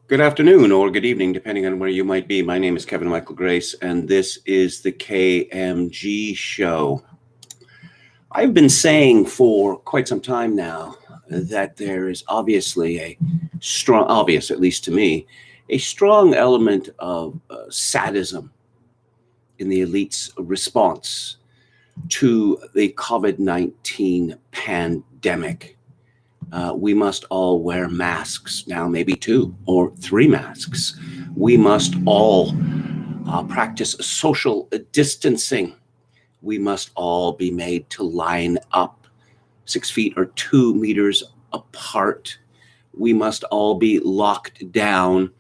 Good afternoon or good evening, depending on where you might be. My name is Kevin Michael Grace, and this is the KMG show. I've been saying for quite some time now that there is obviously obvious, at least to me, a strong element of sadism in the elite's response to the COVID-19 pandemic. We must all wear masks now, maybe 2 or 3 masks. We must all practice social distancing. We must all be made to line up 6 feet or 2 meters apart. We must all be locked down.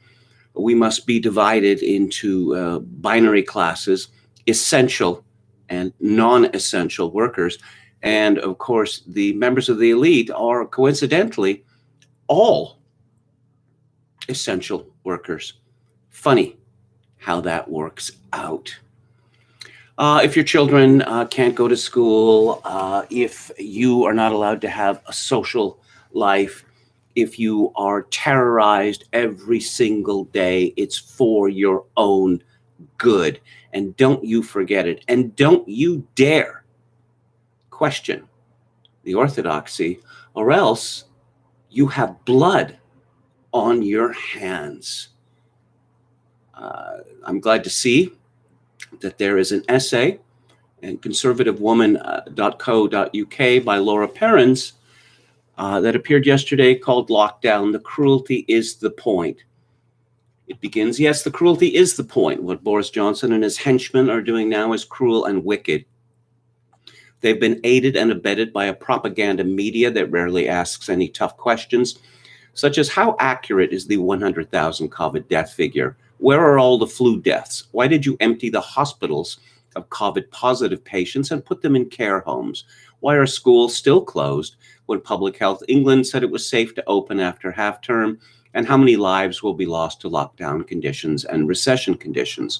We must be divided into binary classes, essential and non-essential workers. And of course, the members of the elite are coincidentally all essential workers. Funny how that works out. If your children can't go to school, if you are not allowed to have a social life, if you are terrorized every single day, it's for your own good. And don't you forget it. And don't you dare question the orthodoxy, or else you have blood on your hands. I'm glad to see that there is an essay in conservativewoman.co.uk by Laura Perrins that appeared yesterday called Lockdown, The Cruelty is the Point. It begins, yes, the cruelty is the point. What Boris Johnson and his henchmen are doing now is cruel and wicked. They've been aided and abetted by a propaganda media that rarely asks any tough questions, such as how accurate is the 100,000 COVID death figure? Where are all the flu deaths? Why did you empty the hospitals of COVID-positive patients and put them in care homes? Why are schools still closed when Public Health England said it was safe to open after half-term? And how many lives will be lost to lockdown conditions and recession conditions?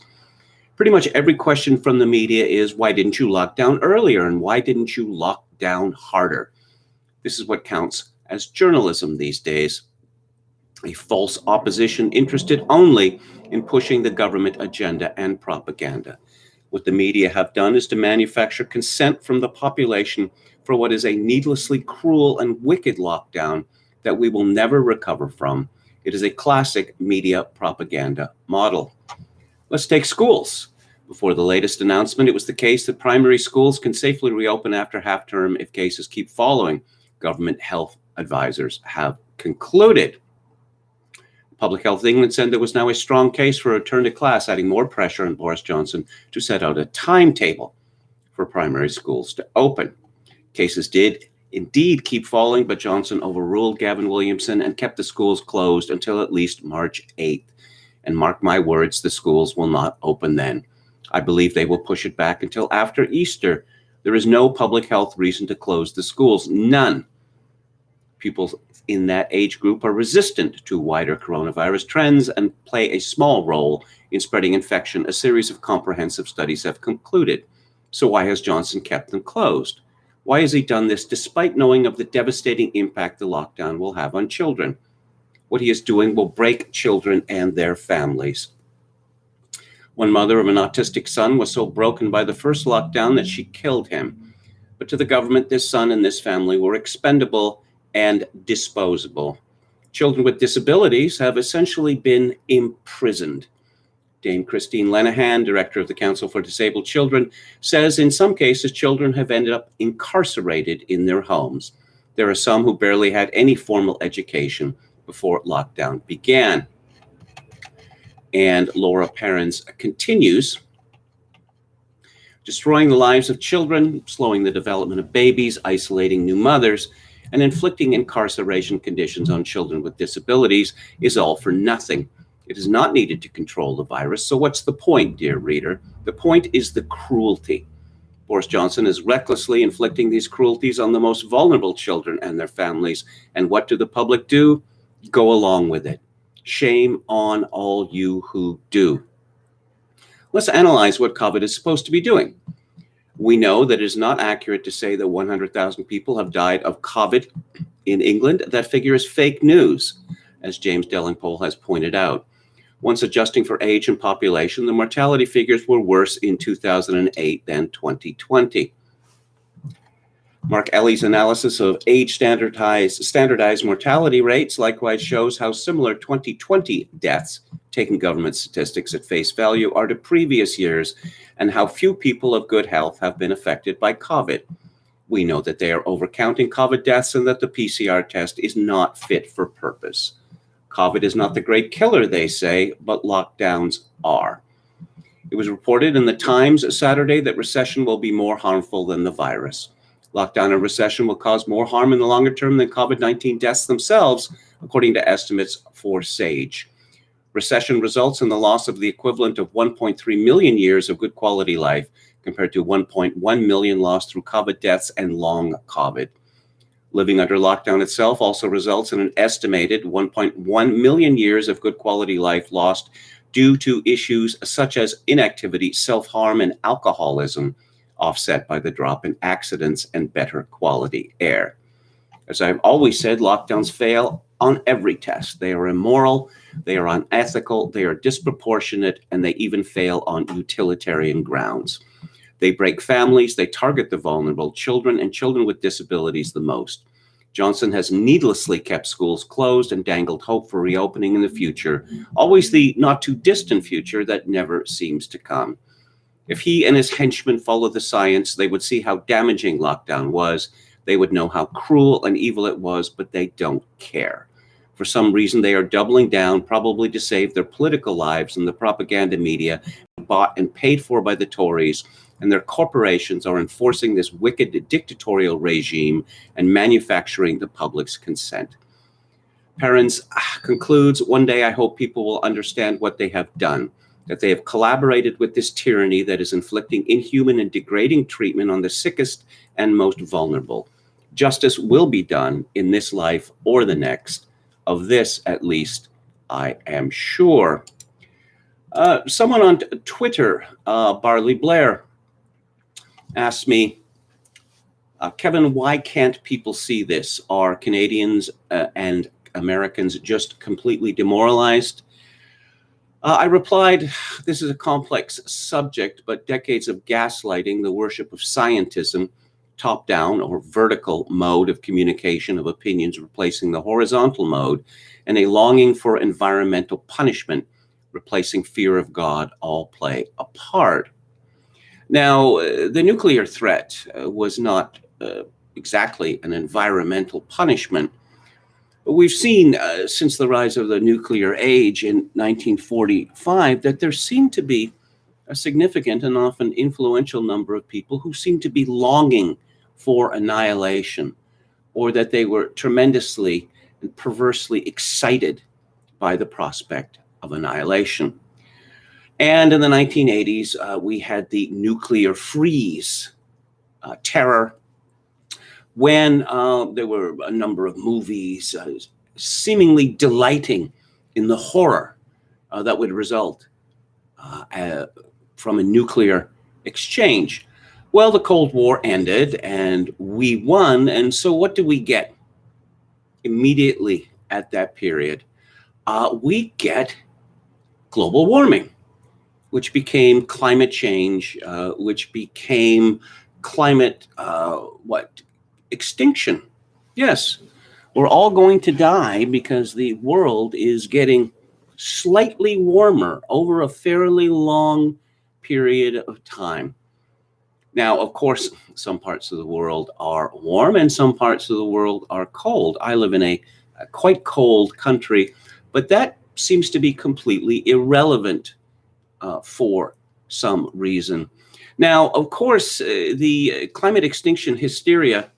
Pretty much every question from the media is, why didn't you lock down earlier? And why didn't you lock down harder? This is what counts as journalism these days. A false opposition interested only in pushing the government agenda and propaganda. What the media have done is to manufacture consent from the population for what is a needlessly cruel and wicked lockdown that we will never recover from. It is a classic media propaganda model. Let's take schools. Before the latest announcement, it was the case that primary schools can safely reopen after half-term if cases keep falling. Government health advisors have concluded. Public Health England said there was now a strong case for a return to class, adding more pressure on Boris Johnson to set out a timetable for primary schools to open. Cases did indeed keep falling, but Johnson overruled Gavin Williamson and kept the schools closed until at least March 8th. And mark my words, the schools will not open then. I believe they will push it back until after Easter. There is no public health reason to close the schools. None. Pupils in that age group are resistant to wider coronavirus trends and play a small role in spreading infection, a series of comprehensive studies have concluded. So why has Johnson kept them closed? Why has he done this despite knowing of the devastating impact the lockdown will have on children? What he is doing will break children and their families. One mother of an autistic son was so broken by the first lockdown that she killed him. But to the government, this son and this family were expendable and disposable. Children with disabilities have essentially been imprisoned. Dame Christine Lenehan, director of the Council for Disabled Children, says in some cases children have ended up incarcerated in their homes. There are some who barely had any formal education before lockdown began. And Laura Perrins continues, destroying the lives of children, slowing the development of babies, isolating new mothers, and inflicting incarceration conditions on children with disabilities is all for nothing. It is not needed to control the virus. So what's the point, dear reader? The point is the cruelty. Boris Johnson is recklessly inflicting these cruelties on the most vulnerable children and their families. And what do the public do? Go along with it. Shame on all you who do. Let's analyze what COVID is supposed to be doing. We know that it is not accurate to say that 100,000 people have died of COVID in England. That figure is fake news. as James Delingpole has pointed out. Once adjusting for age and population, the mortality figures were worse in 2008 than 2020. Mark Ellie's analysis of age standardized mortality rates likewise shows how similar 2020 deaths, taking government statistics at face value, are to previous years, and how few people of good health have been affected by COVID. We know that they are overcounting COVID deaths and that the PCR test is not fit for purpose. COVID is not the great killer, they say, but lockdowns are. It was reported in the Times Saturday that recession will be more harmful than the virus. Lockdown and recession will cause more harm in the longer term than COVID-19 deaths themselves, according to estimates for SAGE. Recession results in the loss of the equivalent of 1.3 million years of good quality life, compared to 1.1 million lost through COVID deaths and long COVID. Living under lockdown itself also results in an estimated 1.1 million years of good quality life lost due to issues such as inactivity, self-harm, and alcoholism, offset by the drop in accidents and better quality air. As I've always said, lockdowns fail on every test. They are immoral, they are unethical, they are disproportionate, and they even fail on utilitarian grounds. They break families, they target the vulnerable, children and children with disabilities the most. Johnson has needlessly kept schools closed and dangled hope for reopening in the future, always the not too distant future that never seems to come. If he and his henchmen followed the science, they would see how damaging lockdown was. They would know how cruel and evil it was, but they don't care. For some reason, they are doubling down, probably to save their political lives and the propaganda media bought and paid for by the Tories, and their corporations are enforcing this wicked dictatorial regime and manufacturing the public's consent. Perrins concludes, one day I hope people will understand what they have done, that they have collaborated with this tyranny that is inflicting inhuman and degrading treatment on the sickest and most vulnerable. Justice will be done in this life or the next. Of this, at least, I am sure. Someone on Twitter, Barley Blair, asked me, Kevin, why can't people see this? Are Canadians and Americans just completely demoralized? I replied, this is a complex subject, but decades of gaslighting, the worship of scientism, top-down or vertical mode of communication of opinions replacing the horizontal mode, and a longing for environmental punishment replacing fear of God all play a part. Now, the nuclear threat was not exactly an environmental punishment. We've seen since the rise of the nuclear age in 1945 that there seemed to be a significant and often influential number of people who seemed to be longing for annihilation, or that they were tremendously and perversely excited by the prospect of annihilation. And in the 1980s, we had the nuclear freeze terror, when there were a number of movies seemingly delighting in the horror that would result from a nuclear exchange. Well, the Cold War ended and we won. And so what do we get immediately at that period? We get global warming, which became climate change, which became climate, extinction. Yes, we're all going to die because the world is getting slightly warmer over a fairly long period of time. Now, of course, some parts of the world are warm and some parts of the world are cold. I live in a quite cold country, but that seems to be completely irrelevant for some reason. Now, of course, the climate extinction hysteria,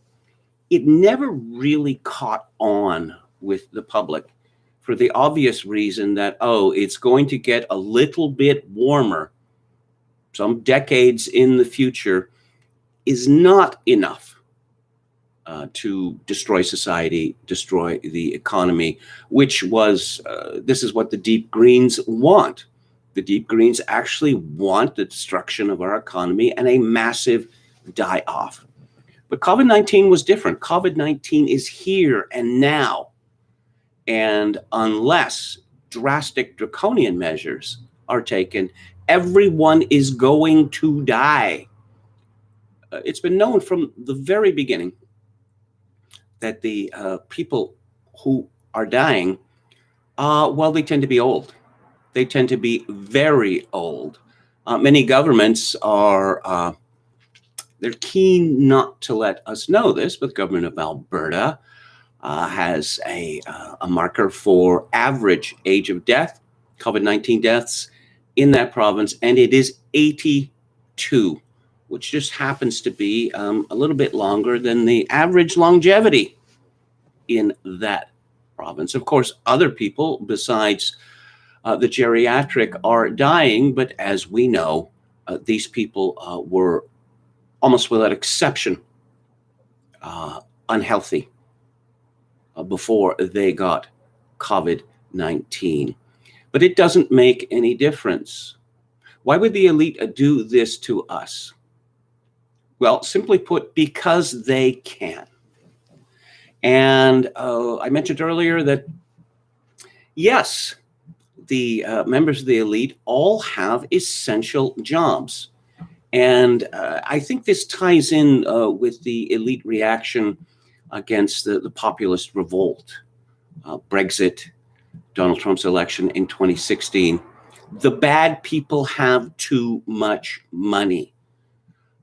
it never really caught on with the public for the obvious reason that, it's going to get a little bit warmer some decades in the future is not enough to destroy society, destroy the economy, which was, this is what the Deep Greens want. The Deep Greens actually want the destruction of our economy and a massive die-off. But COVID-19 was different. COVID-19 is here and now. And unless drastic draconian measures are taken, everyone is going to die. It's been known from the very beginning that the people who are dying, well, they tend to be old. They tend to be very old. Many governments are, they're keen not to let us know this, but the government of Alberta has a marker for average age of death, COVID-19 deaths in that province, and it is 82, which just happens to be a little bit longer than the average longevity in that province. Of course, other people besides the geriatric are dying, but as we know, these people were almost without exception unhealthy before they got COVID-19. But it doesn't make any difference. Why would the elite do this to us? Well, simply put, because they can. And I mentioned earlier that, yes, the members of the elite all have essential jobs. And I think this ties in with the elite reaction against the populist revolt, Brexit, Donald Trump's election in 2016. The bad people have too much money.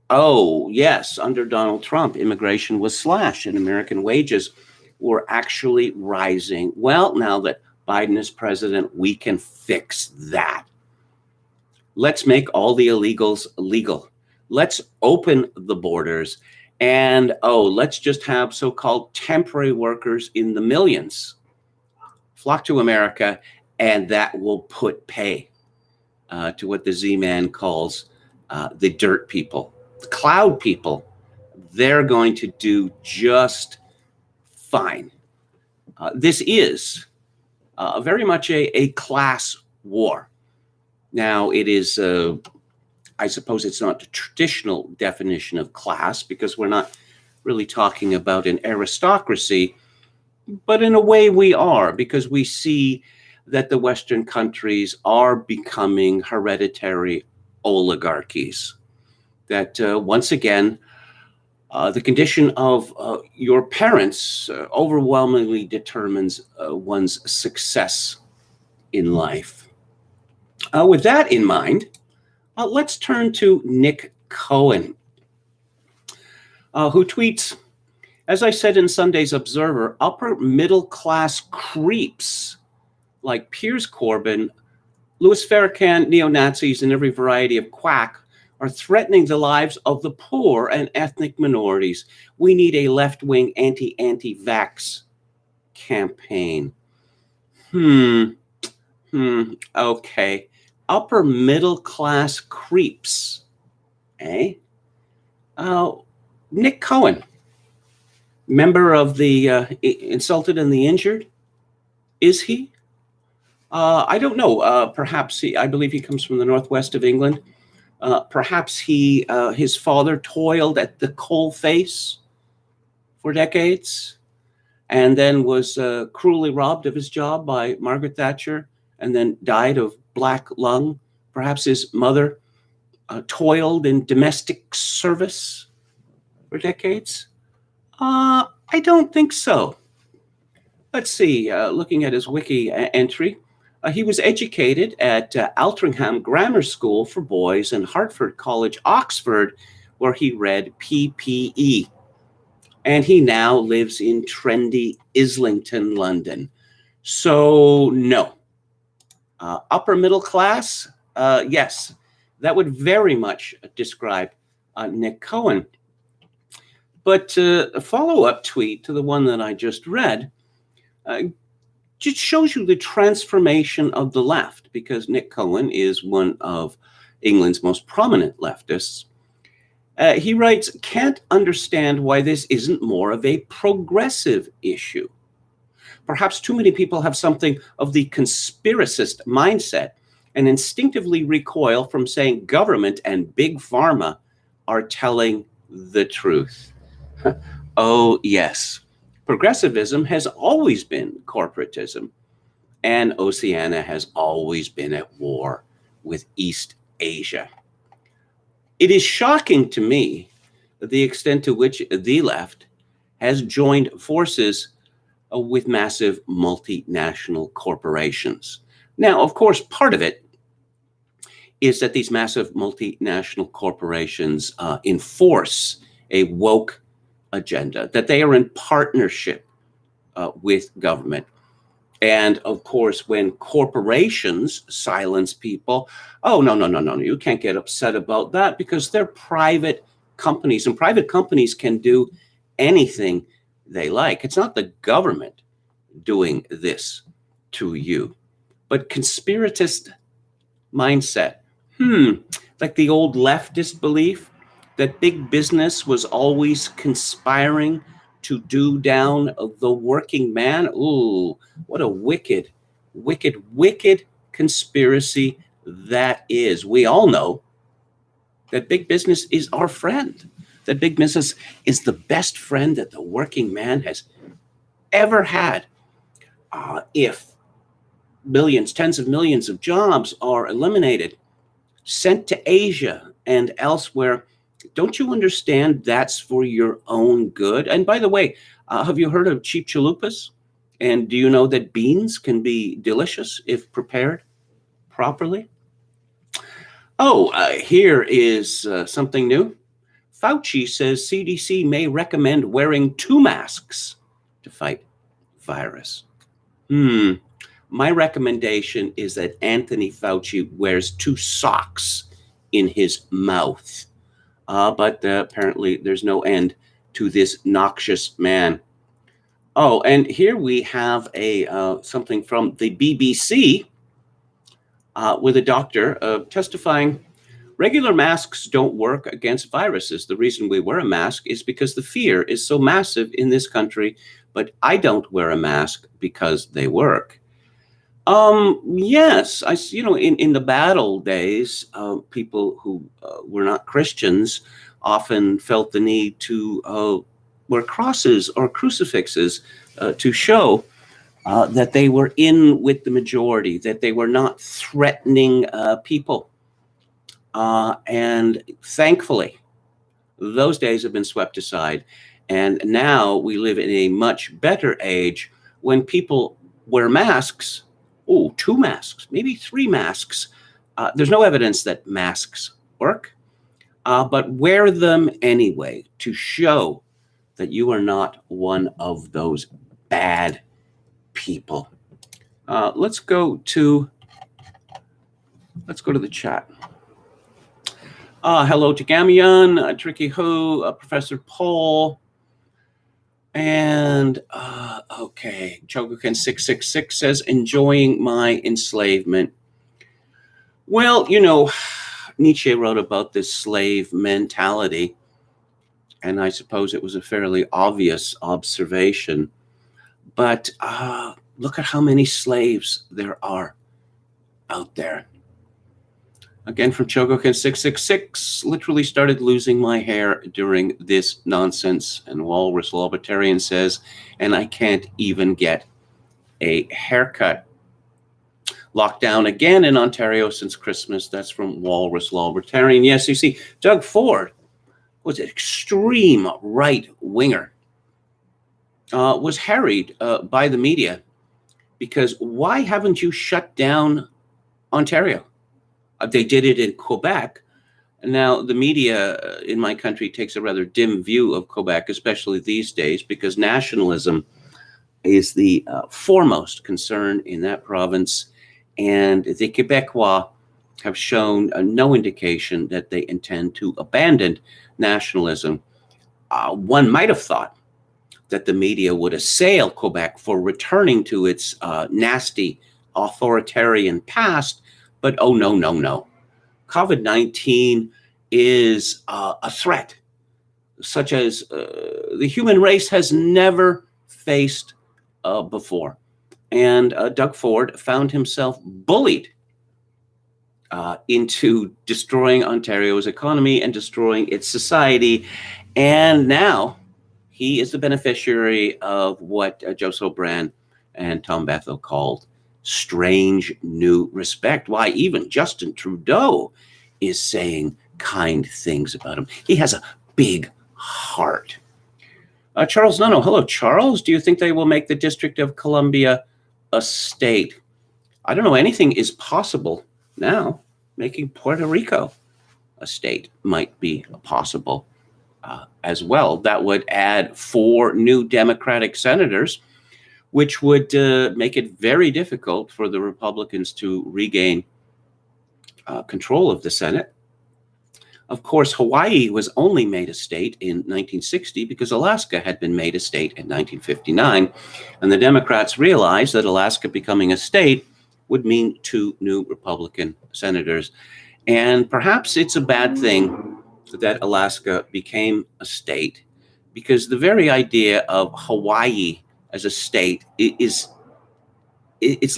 Oh, yes, under Donald Trump, immigration was slashed and American wages were actually rising. Well, now that Biden is president, we can fix that. Let's make all the illegals legal. Let's open the borders. And, let's just have so-called temporary workers in the millions flock to America, and that will put pay to what the Z-Man calls the dirt people. The cloud people, they're going to do just fine. This is very much a class war. Now, it is, I suppose it's not the traditional definition of class because we're not really talking about an aristocracy, but in a way we are, because we see that the Western countries are becoming hereditary oligarchies. That once again, the condition of your parents overwhelmingly determines one's success in life. With that in mind, let's turn to Nick Cohen, who tweets, as I said in Sunday's Observer, upper middle class creeps like Piers Corbyn, Louis Farrakhan, neo-Nazis, and every variety of quack are threatening the lives of the poor and ethnic minorities. We need a left-wing anti-vax campaign. Okay. Upper middle class creeps, eh? Nick Cohen, member of the Insulted and the Injured, is he? I don't know. Perhaps I believe he comes from the northwest of England. Perhaps his father toiled at the coalface for decades and then was cruelly robbed of his job by Margaret Thatcher and then died of black lung. Perhaps his mother toiled in domestic service for decades. I don't think so. Let's see, looking at his wiki entry, he was educated at Altrincham Grammar School for Boys and Hertford College, Oxford, where he read PPE. And he now lives in trendy Islington, London. So, no. Upper middle class, yes, that would very much describe Nick Cohen. But a follow-up tweet to the one that I just read just shows you the transformation of the left, because Nick Cohen is one of England's most prominent leftists. He writes, can't understand why this isn't more of a progressive issue. Perhaps too many people have something of the conspiracist mindset and instinctively recoil from saying government and big pharma are telling the truth. Oh, yes. Progressivism has always been corporatism, and Oceania has always been at war with East Asia. It is shocking to me the extent to which the left has joined forces with massive multinational corporations. Now, of course, part of it is that these massive multinational corporations enforce a woke agenda, that they are in partnership with government. And of course, when corporations silence people, oh, no, you can't get upset about that because they're private companies, and private companies can do anything they like. It's not the government doing this to you, but conspiratist mindset. Like the old leftist belief that big business was always conspiring to do down the working man. Ooh, what a wicked, wicked, wicked conspiracy that is. We all know that big business is our friend, that big business is the best friend that the working man has ever had. If millions, tens of millions of jobs are eliminated, sent to Asia and elsewhere, don't you understand that's for your own good? And by the way, have you heard of cheap chalupas? And do you know that beans can be delicious if prepared properly? Oh, here is something new. Fauci says CDC may recommend wearing 2 masks to fight virus. My recommendation is that Anthony Fauci wears 2 socks in his mouth. But apparently there's no end to this noxious man. Oh, and here we have something from the BBC with a doctor testifying. Regular masks don't work against viruses. The reason we wear a mask is because the fear is so massive in this country, but I don't wear a mask because they work. Yes, in the bad old days, people who were not Christians often felt the need to wear crosses or crucifixes to show that they were in with the majority, that they were not threatening people. And thankfully, those days have been swept aside. And now we live in a much better age when people wear masks. 2 masks, maybe 3 masks. There's no evidence that masks work, but wear them anyway to show that you are not one of those bad people. Let's go to the chat. Hello to Gamion, Tricky Who, Professor Paul. And, okay, Chogokin 666 says, enjoying my enslavement. Well, Nietzsche wrote about this slave mentality, and I suppose it was a fairly obvious observation. But look at how many slaves there are out there. Again, from Chogokin 666, literally started losing my hair during this nonsense. And Walrus Libertarian says, and I can't even get a haircut. Lockdown again in Ontario since Christmas. That's from Walrus Libertarian. Yes, you see, Doug Ford was an extreme right-winger, was harried by the media because why haven't you shut down Ontario? They did it in Quebec. Now, the media in my country takes a rather dim view of Quebec, especially these days, because nationalism is the foremost concern in that province. And the Quebecois have shown no indication that they intend to abandon nationalism. One might have thought that the media would assail Quebec for returning to its nasty authoritarian past. But oh, no. COVID-19 is a threat such as the human race has never faced before. And Doug Ford found himself bullied into destroying Ontario's economy and destroying its society. And now He is the beneficiary of what Joseph Brand and Tom Bethel called strange new respect. Why, even Justin Trudeau is saying kind things about him. He has a big heart. Charles Nuno. Hello, Charles. Do you think they will make the District of Columbia a state? I don't know. Anything is possible now. Making Puerto Rico a state might be possible as well. That would add 4 new Democratic senators, which would make it very difficult for the Republicans to regain control of the Senate. Of course, Hawaii was only made a state in 1960 because Alaska had been made a state in 1959. And the Democrats realized that Alaska becoming a state would mean 2 new Republican senators. And perhaps it's a bad thing that Alaska became a state, because the very idea of Hawaii as a state it's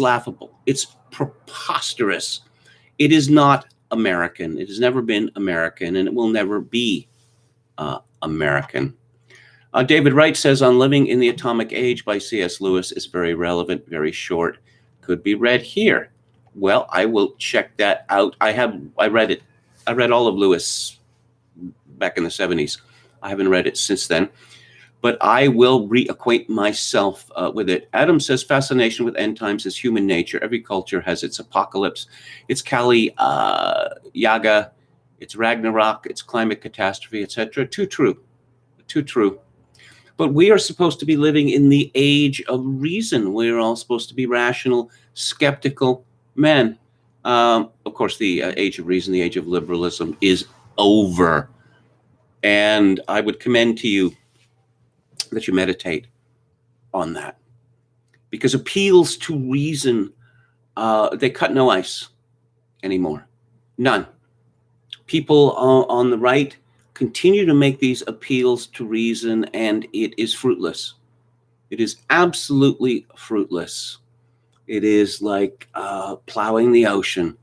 laughable. It's preposterous. It is not American. It has never been American, and it will never be American. David Wright says, On Living in the Atomic Age by C.S. Lewis is very relevant, very short, could be read here. Well, I will check that out. I read it. I read all of Lewis back in the 70s. I haven't read it since then, but I will reacquaint myself with it. Adam says, fascination with end times is human nature. Every culture has its apocalypse, its Kali Yaga, its Ragnarok, its climate catastrophe, etc. Too true. Too true. But we are supposed to be living in the age of reason. We're all supposed to be rational, skeptical men. Of course, the age of reason, the age of liberalism is over. And I would commend to you that you meditate on that. Because appeals to reason, they cut no ice anymore. None. People on the right continue to make these appeals to reason, and it is fruitless. It is absolutely fruitless. It is like plowing the ocean,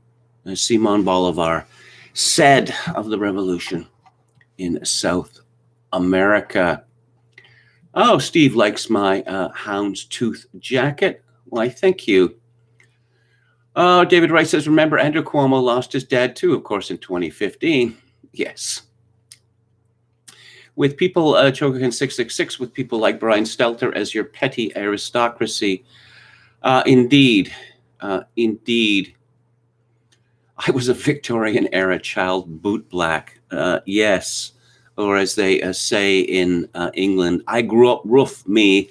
as Simon Bolivar said of the revolution in South America. Oh, Steve likes my houndstooth jacket. Why, thank you. Oh, David Wright says, remember, Andrew Cuomo lost his dad too, of course, in 2015. Yes. With people, Chogokin 666, with people like Brian Stelter as your petty aristocracy. Indeed. Indeed. I was a Victorian era child, bootblack. Yes. Or as they say in England, I grew up rough, me.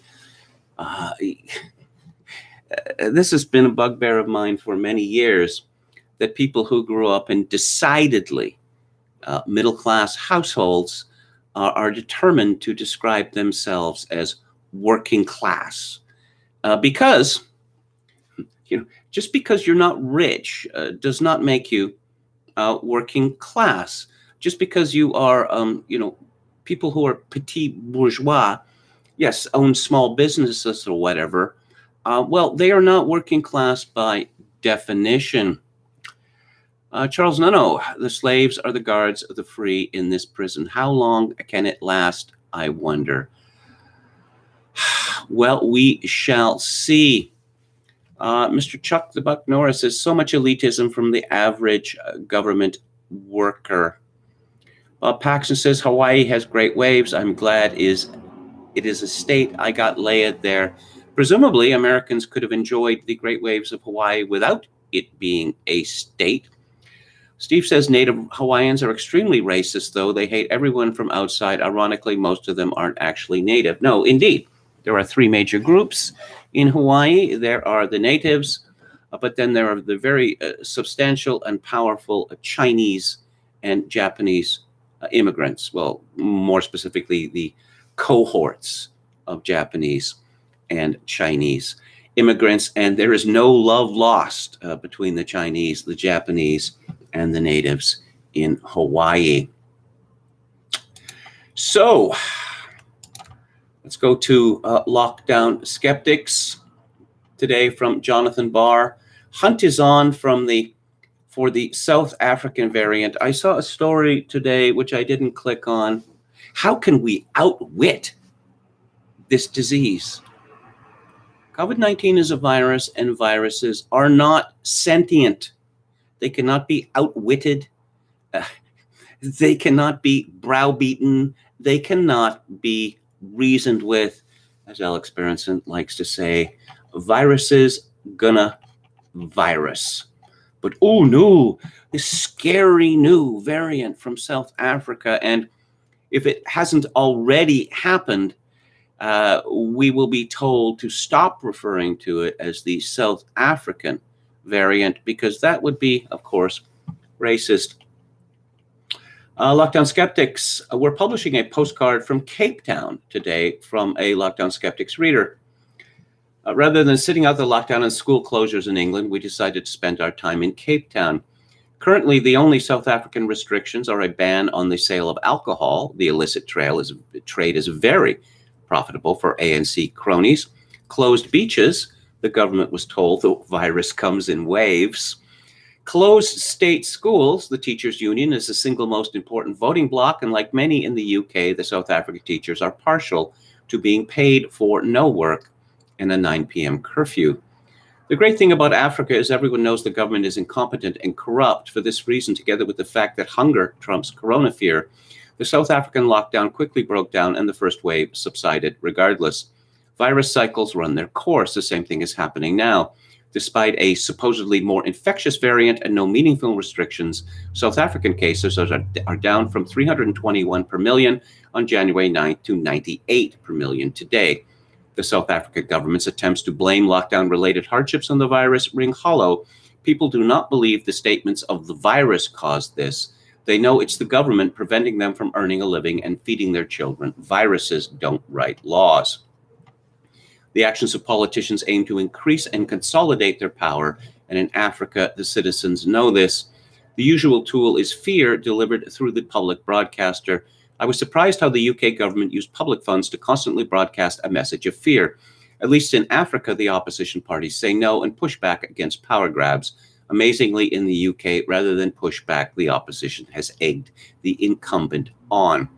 This has been a bugbear of mine for many years, that people who grew up in decidedly middle-class households are determined to describe themselves as working class. Because, just because you're not rich does not make you working class. Just because you are, people who are petit bourgeois, yes, own small businesses or whatever, well, they are not working class by definition. Charles Nuno, the slaves are the guards of the free in this prison. How long can it last, I wonder? Well, we shall see. Mr. Chuck the Buck Norris says, so much elitism from the average government worker. Paxton says, Hawaii has great waves. I'm glad it is a state. I got laid there. Presumably, Americans could have enjoyed the great waves of Hawaii without it being a state. Steve says native Hawaiians are extremely racist, though. They hate everyone from outside. Ironically, most of them aren't actually native. No, indeed. There are 3 major groups in Hawaii. There are the natives, but then there are the very substantial and powerful Chinese and Japanese immigrants. Well, more specifically, the cohorts of Japanese and Chinese immigrants. And there is no love lost between the Chinese, the Japanese, and the natives in Hawaii. So let's go to Lockdown Skeptics today from Jonathan Barr. Hunt is on for the South African variant. I saw a story today which I didn't click on. How can we outwit this disease. COVID-19 is a virus, and viruses are not sentient. They cannot be outwitted. They cannot be browbeaten. They cannot be reasoned with. As Alex Berenson likes to say, viruses gonna virus. But oh no, this scary new variant from South Africa. And if it hasn't already happened, we will be told to stop referring to it as the South African variant, because that would be, of course, racist. Lockdown Skeptics, we're publishing a postcard from Cape Town today from a Lockdown Skeptics reader. Rather than sitting out the lockdown and school closures in England, we decided to spend our time in Cape Town. Currently, the only South African restrictions are a ban on the sale of alcohol. The illicit trade is very profitable for ANC cronies. Closed beaches, the government was told the virus comes in waves. Closed state schools, the teachers' union is the single most important voting bloc, and like many in the UK, the South African teachers are partial to being paid for no work and a 9 p.m. curfew. The great thing about Africa is everyone knows the government is incompetent and corrupt. For this reason, together with the fact that hunger trumps corona fear, the South African lockdown quickly broke down and the first wave subsided regardless. Virus cycles run their course. The same thing is happening now. Despite a supposedly more infectious variant and no meaningful restrictions, South African cases are down from 321 per million on January 9th to 98 per million today. The South African government's attempts to blame lockdown-related hardships on the virus ring hollow. People do not believe the statements of the virus caused this. They know it's the government preventing them from earning a living and feeding their children. Viruses don't write laws. The actions of politicians aim to increase and consolidate their power, and in Africa, the citizens know this. The usual tool is fear delivered through the public broadcaster. I was surprised how the UK government used public funds to constantly broadcast a message of fear. At least in Africa, the opposition parties say no and push back against power grabs. Amazingly, in the UK, rather than push back, the opposition has egged the incumbent on.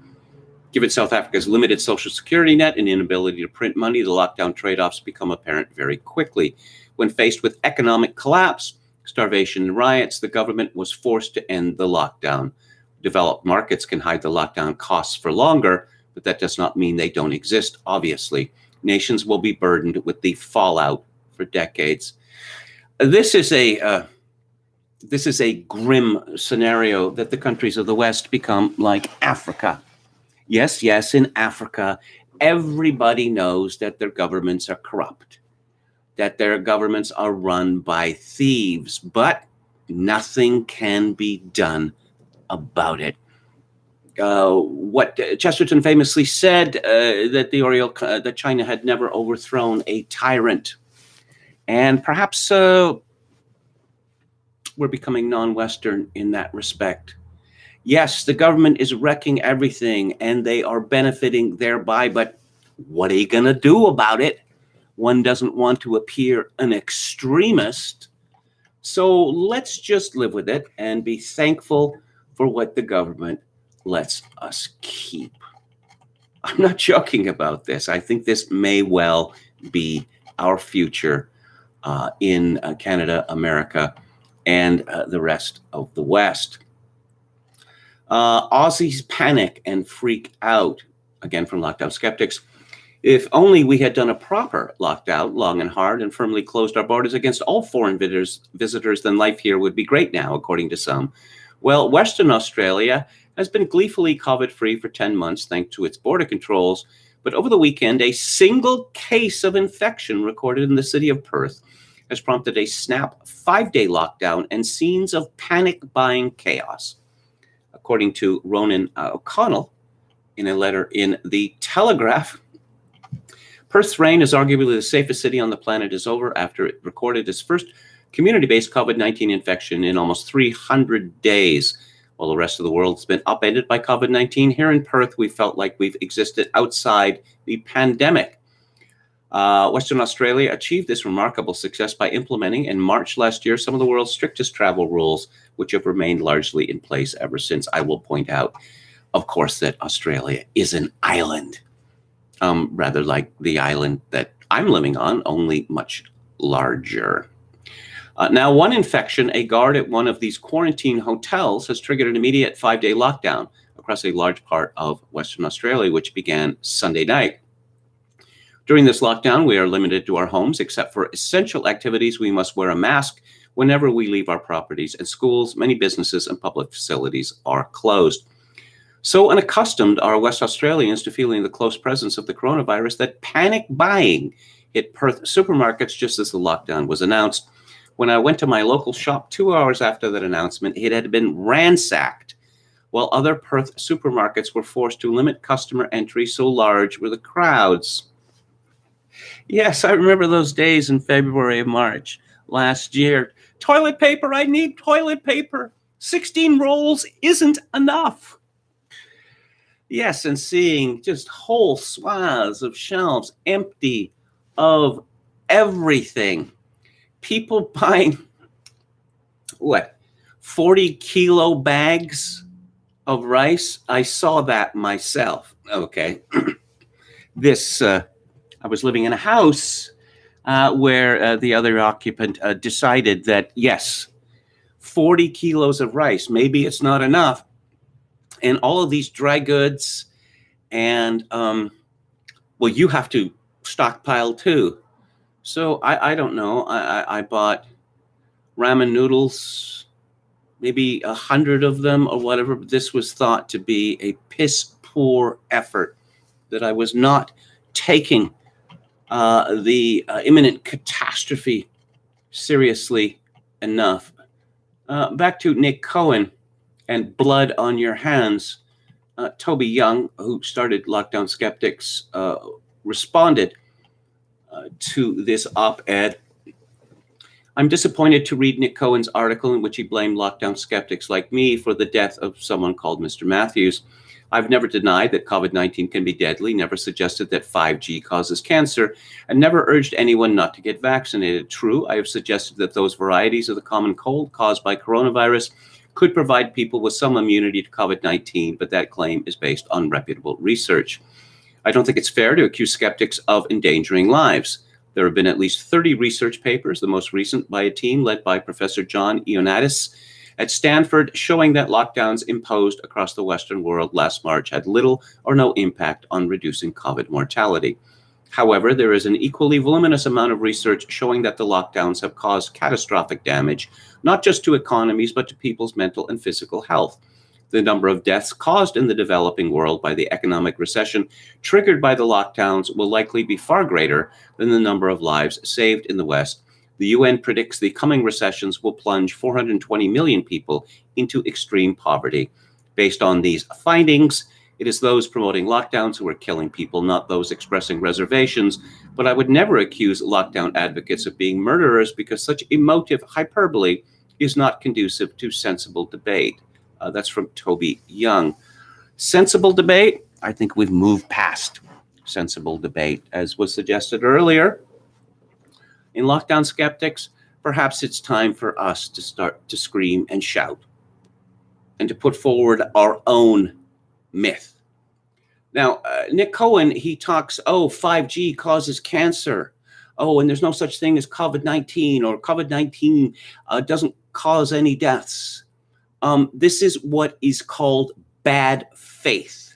Given South Africa's limited social security net and inability to print money, the lockdown trade-offs become apparent very quickly. When faced with economic collapse, starvation, and riots, the government was forced to end the lockdown. Developed markets can hide the lockdown costs for longer, but that does not mean they don't exist, obviously. Nations will be burdened with the fallout for decades. This is a grim scenario that the countries of the West become like Africa. Yes, in Africa, everybody knows that their governments are corrupt, that their governments are run by thieves, but nothing can be done about it. What Chesterton famously said, that China had never overthrown a tyrant. And perhaps we're becoming non-Western in that respect. Yes, the government is wrecking everything and they are benefiting thereby, but what are you going to do about it? One doesn't want to appear an extremist. So let's just live with it and be thankful for what the government lets us keep. I'm not joking about this. I think this may well be our future in Canada, America, and the rest of the West. Aussies panic and freak out, again from Lockdown Skeptics. If only we had done a proper lockdown, long and hard, and firmly closed our borders against all foreign visitors, then life here would be great now, according to some. Well, Western Australia has been gleefully COVID-free for 10 months thanks to its border controls, but over the weekend, a single case of infection recorded in the city of Perth has prompted a snap 5-day lockdown and scenes of panic-buying chaos. According to Ronan O'Connell, in a letter in The Telegraph, Perth's reign as arguably the safest city on the planet is over after it recorded its first community-based COVID-19 infection in almost 300 days. While the rest of the world has been upended by COVID-19, here in Perth, we felt like we've existed outside the pandemic. Western Australia achieved this remarkable success by implementing in March last year some of the world's strictest travel rules, which have remained largely in place ever since. I will point out, of course, that Australia is an island. rather like the island that I'm living on, only much larger. Now, one infection, a guard at one of these quarantine hotels, has triggered an immediate 5-day lockdown across a large part of Western Australia, which began Sunday night. During this lockdown, we are limited to our homes. Except for essential activities, we must wear a mask whenever we leave our properties and schools. Many businesses and public facilities are closed. So unaccustomed are West Australians to feeling the close presence of the coronavirus that panic buying hit Perth supermarkets just as the lockdown was announced. When I went to my local shop 2 hours after that announcement, it had been ransacked, while other Perth supermarkets were forced to limit customer entry, so large were the crowds. Yes, I remember those days in February and March last year. Toilet paper, I need toilet paper. 16 rolls isn't enough. Yes, and seeing just whole swaths of shelves empty of everything. People buying, 40-kilo bags of rice? I saw that myself, okay? I was living in a house where the other occupant decided that, yes, 40 kilos of rice, maybe it's not enough. And all of these dry goods and, you have to stockpile too. So I don't know. I bought ramen noodles, maybe 100 of them or whatever. This was thought to be a piss poor effort, that I was not taking the imminent catastrophe seriously enough. Back to Nick Cohen and blood on your hands. Toby Young, who started Lockdown Skeptics, responded to this op-ed. I'm disappointed to read Nick Cohen's article in which he blamed lockdown skeptics like me for the death of someone called Mr. Matthews. I've never denied that COVID-19 can be deadly, never suggested that 5G causes cancer, and never urged anyone not to get vaccinated. True, I have suggested that those varieties of the common cold caused by coronavirus could provide people with some immunity to COVID-19, but that claim is based on reputable research. I don't think it's fair to accuse skeptics of endangering lives. There have been at least 30 research papers, the most recent by a team led by Professor John Ioannidis at Stanford, showing that lockdowns imposed across the Western world last March had little or no impact on reducing COVID mortality. However, there is an equally voluminous amount of research showing that the lockdowns have caused catastrophic damage, not just to economies, but to people's mental and physical health. The number of deaths caused in the developing world by the economic recession triggered by the lockdowns will likely be far greater than the number of lives saved in the West. The UN predicts the coming recessions will plunge 420 million people into extreme poverty. Based on these findings, it is those promoting lockdowns who are killing people, not those expressing reservations. But I would never accuse lockdown advocates of being murderers, because such emotive hyperbole is not conducive to sensible debate. That's from Toby Young. Sensible debate? I think we've moved past sensible debate. As was suggested earlier, in Lockdown Skeptics, perhaps it's time for us to start to scream and shout and to put forward our own myth. Now, Nick Cohen, he talks, 5G causes cancer. And there's no such thing as COVID-19, or COVID-19 doesn't cause any deaths. This is what is called bad faith.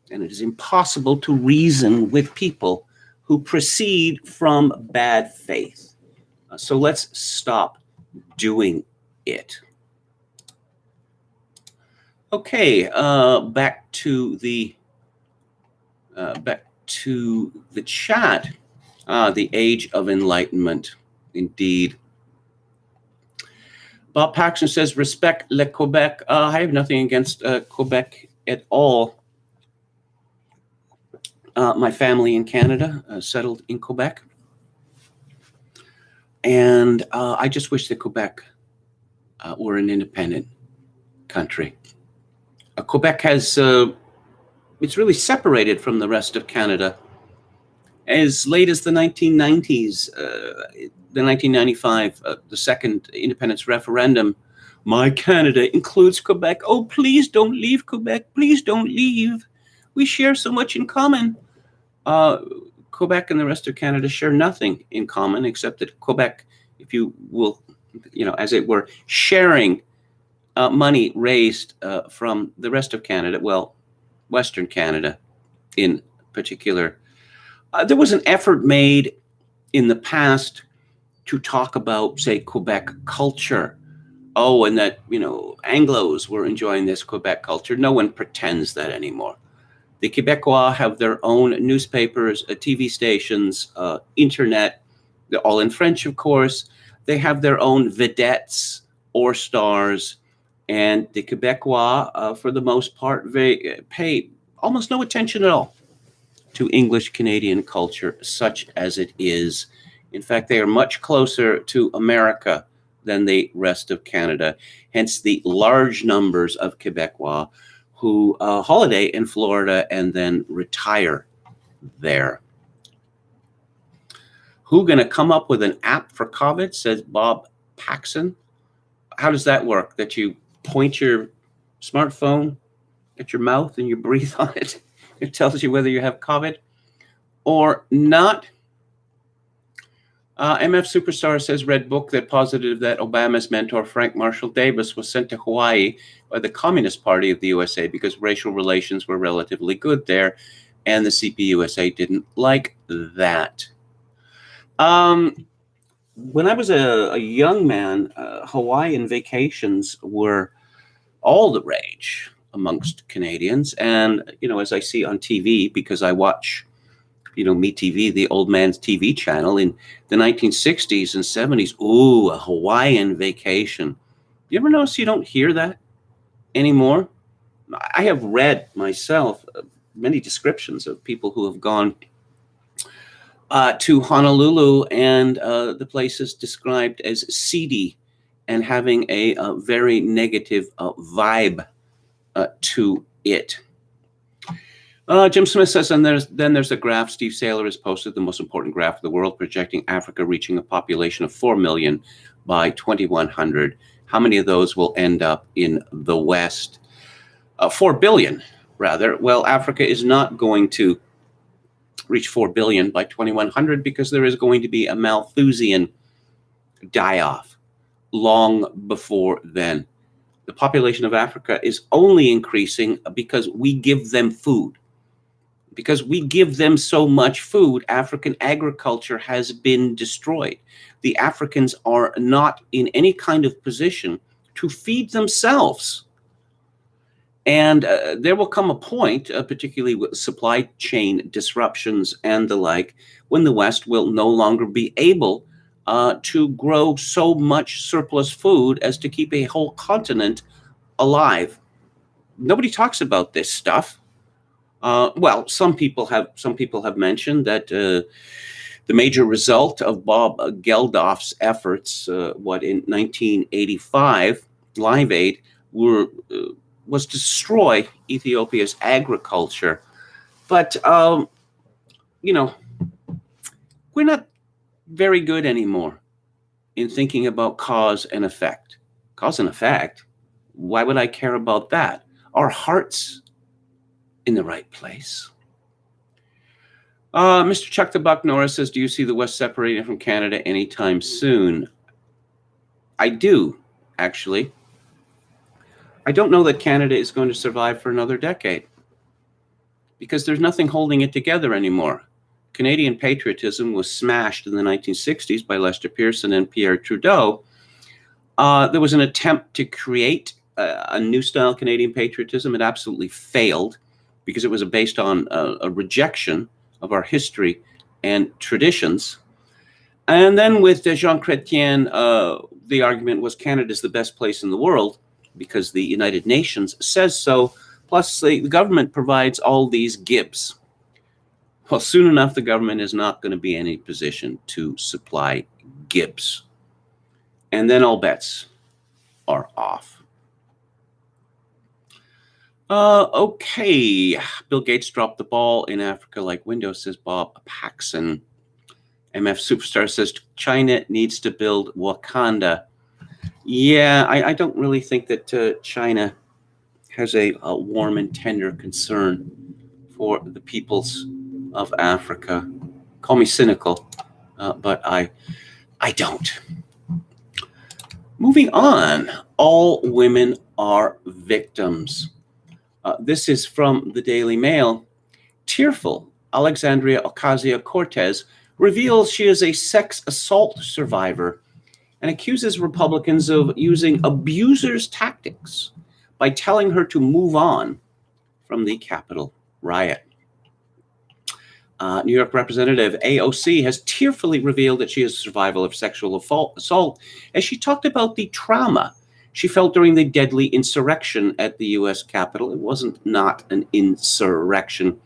And it is impossible to reason with people who proceed from bad faith. So let's stop doing it. Okay, back to the chat. The Age of Enlightenment, indeed. Bob Paxson says, respect le Quebec. I have nothing against Quebec at all. My family in Canada settled in Quebec. And I just wish that Quebec were an independent country. Quebec has, it's really separated from the rest of Canada. As late as the 1990s, the 1995, the second independence referendum, my Canada includes Quebec. Oh, please don't leave Quebec. Please don't leave. We share so much in common. Quebec and the rest of Canada share nothing in common except that Quebec, if you will, as it were, sharing money raised from the rest of Canada, well, Western Canada in particular. There was an effort made in the past to talk about, say, Quebec culture. Oh, and that, Anglos were enjoying this Quebec culture. No one pretends that anymore. The Quebecois have their own newspapers, TV stations, internet. They're all in French, of course. They have their own vedettes or stars. And the Quebecois, for the most part, they pay almost no attention at all to English Canadian culture, such as it is. In fact, they are much closer to America than the rest of Canada, hence the large numbers of Quebecois who holiday in Florida and then retire there. Who going to come up with an app for COVID, says Bob Paxson. How does that work? That you point your smartphone at your mouth and you breathe on it? It tells you whether you have COVID or not. MF Superstar says, read book that posited that Obama's mentor, Frank Marshall Davis, was sent to Hawaii by the Communist Party of the USA because racial relations were relatively good there, and the CPUSA didn't like that. When I was a young man, Hawaiian vacations were all the rage amongst Canadians. And, as I see on TV, because I watch, MeTV, the old man's TV channel in the 1960s and 70s, ooh, a Hawaiian vacation. You ever notice you don't hear that anymore? I have read myself many descriptions of people who have gone to Honolulu, and the place is described as seedy and having a very negative vibe to it. Jim Smith says, and there's a graph Steve Saylor has posted, the most important graph of the world, projecting Africa reaching a population of 4 million by 2100. How many of those will end up in the West? 4 billion, rather. Well, Africa is not going to reach 4 billion by 2100 because there is going to be a Malthusian die-off long before then. The population of Africa is only increasing because we give them food. Because we give them so much food, African agriculture has been destroyed. The Africans are not in any kind of position to feed themselves. And there will come a point, particularly with supply chain disruptions and the like, when the West will no longer be able to grow so much surplus food as to keep a whole continent alive. Nobody talks about this stuff. Well, some people have mentioned that the major result of Bob Geldof's efforts, in 1985, Live Aid, was to destroy Ethiopia's agriculture. But, we're not very good anymore in thinking about cause and effect. Cause and effect? Why would I care about that? Our hearts in the right place. Mr. Chuck the Buck Norris says, do you see the West separating from Canada anytime soon? I do, actually. I don't know that Canada is going to survive for another decade because there's nothing holding it together anymore. Canadian patriotism was smashed in the 1960s by Lester Pearson and Pierre Trudeau. There was an attempt to create a new style Canadian patriotism. It absolutely failed because it was based on a rejection of our history and traditions. And then with Jean Chrétien, the argument was Canada's the best place in the world because the United Nations says so. Plus, the government provides all these gibs. Well, soon enough, the government is not going to be in any position to supply gibs. And then all bets are off. Okay. Bill Gates dropped the ball in Africa like Windows, says Bob Paxson. MF Superstar says China needs to build Wakanda. Yeah, I don't really think that China has a warm and tender concern for the peoples of Africa. Call me cynical, but I don't. Moving on, all women are victims. This is from the Daily Mail. Tearful Alexandria Ocasio-Cortez reveals she is a sex assault survivor and accuses Republicans of using abusers' tactics by telling her to move on from the Capitol riot. New York Representative AOC has tearfully revealed that she is a survivor of sexual assault as she talked about the trauma she felt during the deadly insurrection at the U.S. Capitol. It wasn't not an insurrection.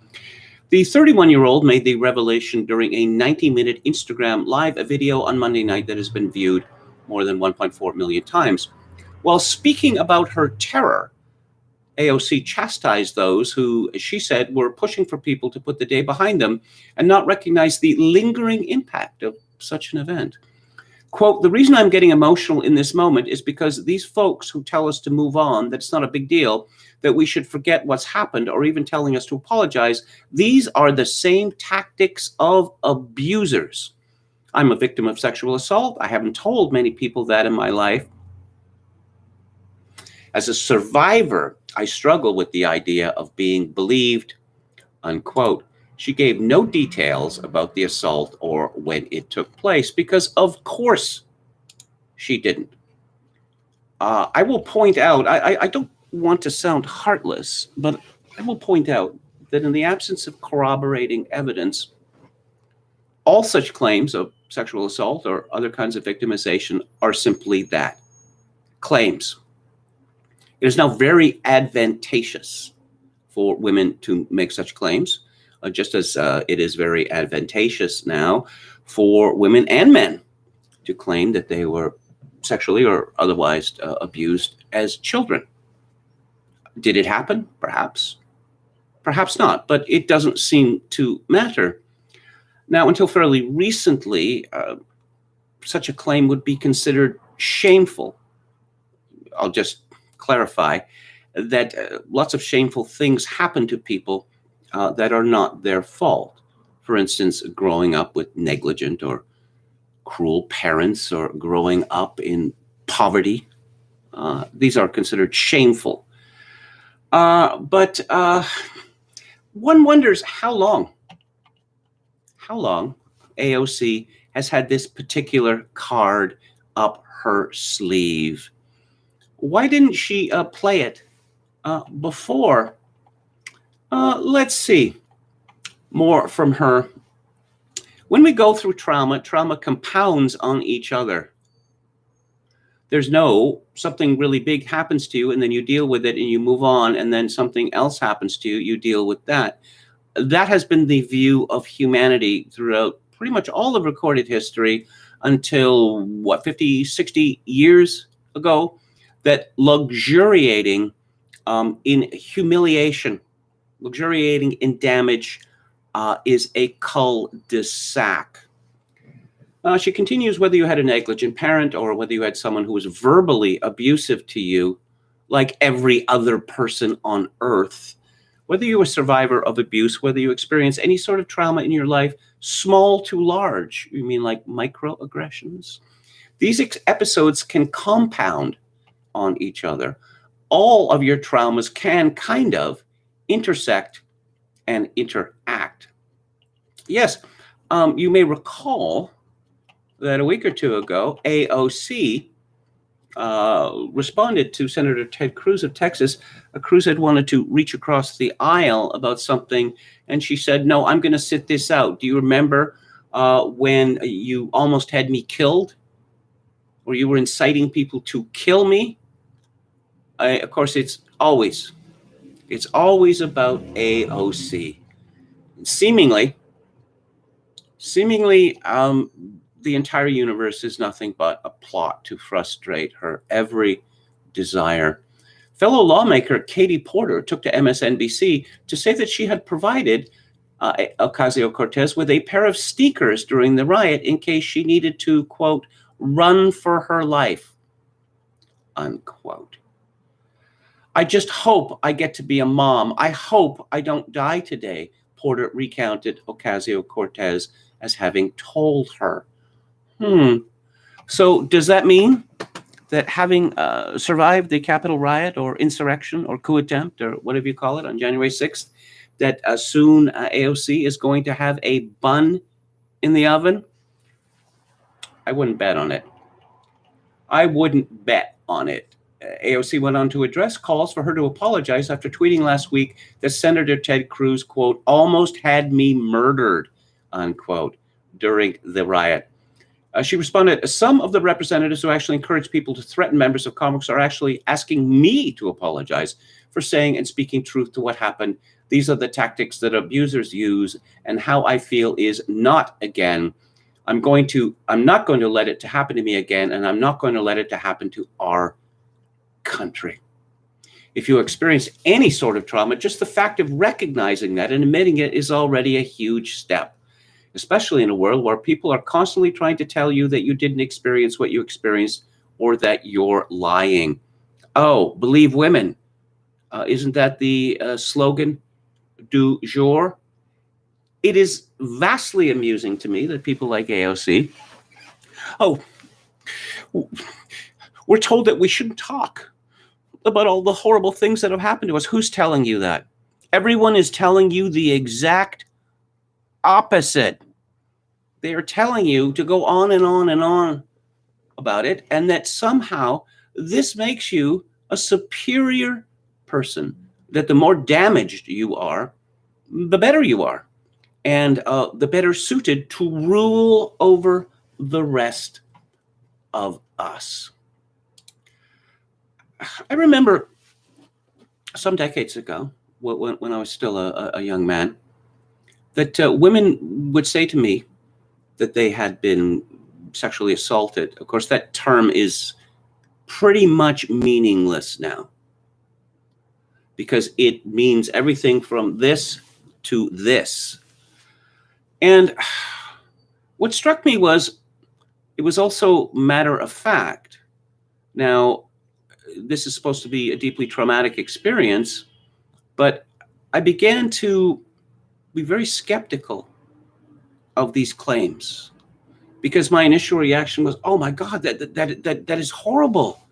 The 31-year-old made the revelation during a 90-minute Instagram live video on Monday night that has been viewed more than 1.4 million times. While speaking about her terror, AOC chastised those who, as she said, were pushing for people to put the day behind them and not recognize the lingering impact of such an event. Quote, "The reason I'm getting emotional in this moment is because these folks who tell us to move on, that it's not a big deal, that we should forget what's happened, or even telling us to apologize, these are the same tactics of abusers. I'm a victim of sexual assault. I haven't told many people that in my life. As a survivor, I struggle with the idea of being believed," unquote. She gave no details about the assault or when it took place because, of course, she didn't. I will point out, I don't want to sound heartless, but I will point out that in the absence of corroborating evidence, all such claims of sexual assault or other kinds of victimization are simply that, claims. It is now very advantageous for women to make such claims, just as it is very advantageous now for women and men to claim that they were sexually or otherwise abused as children. Did it happen? Perhaps. Perhaps not, but it doesn't seem to matter. Now, until fairly recently, such a claim would be considered shameful. I'll just clarify that lots of shameful things happen to people that are not their fault. For instance, growing up with negligent or cruel parents or growing up in poverty. These are considered shameful. But one wonders how long AOC has had this particular card up her sleeve. Why didn't she play it before? Let's see more from her. When we go through trauma, trauma compounds on each other. There's no something really big happens to you and then you deal with it and you move on, and then something else happens to you, you deal with that. That has been the view of humanity throughout pretty much all of recorded history until, 50, 60 years ago, that luxuriating in humiliation, luxuriating in damage is a cul-de-sac. She continues, whether you had a negligent parent or whether you had someone who was verbally abusive to you, like every other person on earth, whether you're a survivor of abuse, whether you experience any sort of trauma in your life, small to large, you mean like microaggressions? These episodes can compound on each other. All of your traumas can kind of intersect and interact. Yes, you may recall that a week or two ago, AOC responded to Senator Ted Cruz of Texas. Cruz had wanted to reach across the aisle about something, and she said, "No, I'm going to sit this out. Do you remember when you almost had me killed? Or you were inciting people to kill me?" Of course, it's always about AOC. Seemingly, the entire universe is nothing but a plot to frustrate her every desire. Fellow lawmaker Katie Porter took to MSNBC to say that she had provided Ocasio-Cortez with a pair of sneakers during the riot in case she needed to, quote, run for her life, unquote. "I just hope I get to be a mom. I hope I don't die today," reporter recounted Ocasio-Cortez as having told her. So does that mean that having survived the Capitol riot or insurrection or coup attempt or whatever you call it on January 6th, that soon AOC is going to have a bun in the oven? I wouldn't bet on it. I wouldn't bet on it. AOC went on to address calls for her to apologize after tweeting last week that Senator Ted Cruz, quote, almost had me murdered, unquote, during the riot. She responded, some of the representatives who actually encourage people to threaten members of Congress are actually asking me to apologize for saying and speaking truth to what happened. These are the tactics that abusers use, and how I feel is not again. I'm not going to let it to happen to me again, and I'm not going to let it to happen to our country. If you experience any sort of trauma, just the fact of recognizing that and admitting it is already a huge step, especially in a world where people are constantly trying to tell you that you didn't experience what you experienced or that you're lying. Oh, believe women. Isn't that the slogan du jour? It is vastly amusing to me that people like AOC, we're told that we shouldn't talk about all the horrible things that have happened to us. Who's telling you that? Everyone is telling you the exact opposite. They are telling you to go on and on and on about it, and that somehow this makes you a superior person, that the more damaged you are, the better you are, and the better suited to rule over the rest of us. I remember some decades ago, when I was still a young man, that women would say to me that they had been sexually assaulted. Of course, that term is pretty much meaningless now, because it means everything from this to this. And what struck me was it was also matter of fact. Now, this is supposed to be a deeply traumatic experience, but I began to be very skeptical of these claims, because my initial reaction was, oh my God, that is horrible.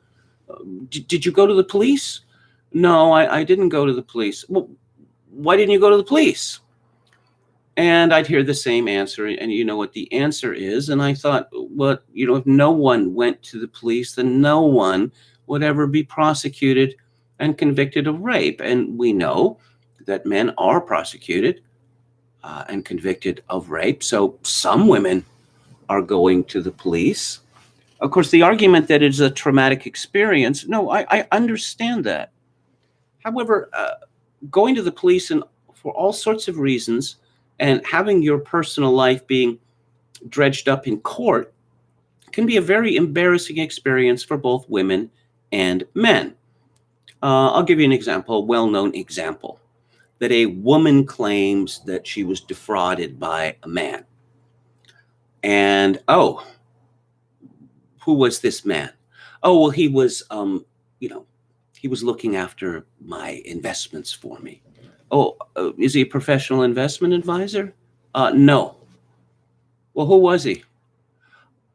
Did you go to the police? No, I didn't go to the police. Well, why didn't you go to the police? And I'd hear the same answer, and you know what the answer is. And I thought, well, if no one went to the police, then no one would ever be prosecuted and convicted of rape. And we know that men are prosecuted and convicted of rape. So some women are going to the police. Of course, the argument that it's a traumatic experience, no, I understand that. However, going to the police for all sorts of reasons and having your personal life being dredged up in court can be a very embarrassing experience for both women and men. I'll give you an example, a well-known example, that a woman claims that she was defrauded by a man. And, who was this man? Oh, well, he was, he was looking after my investments for me. Oh, is he a professional investment advisor? No. Well, who was he?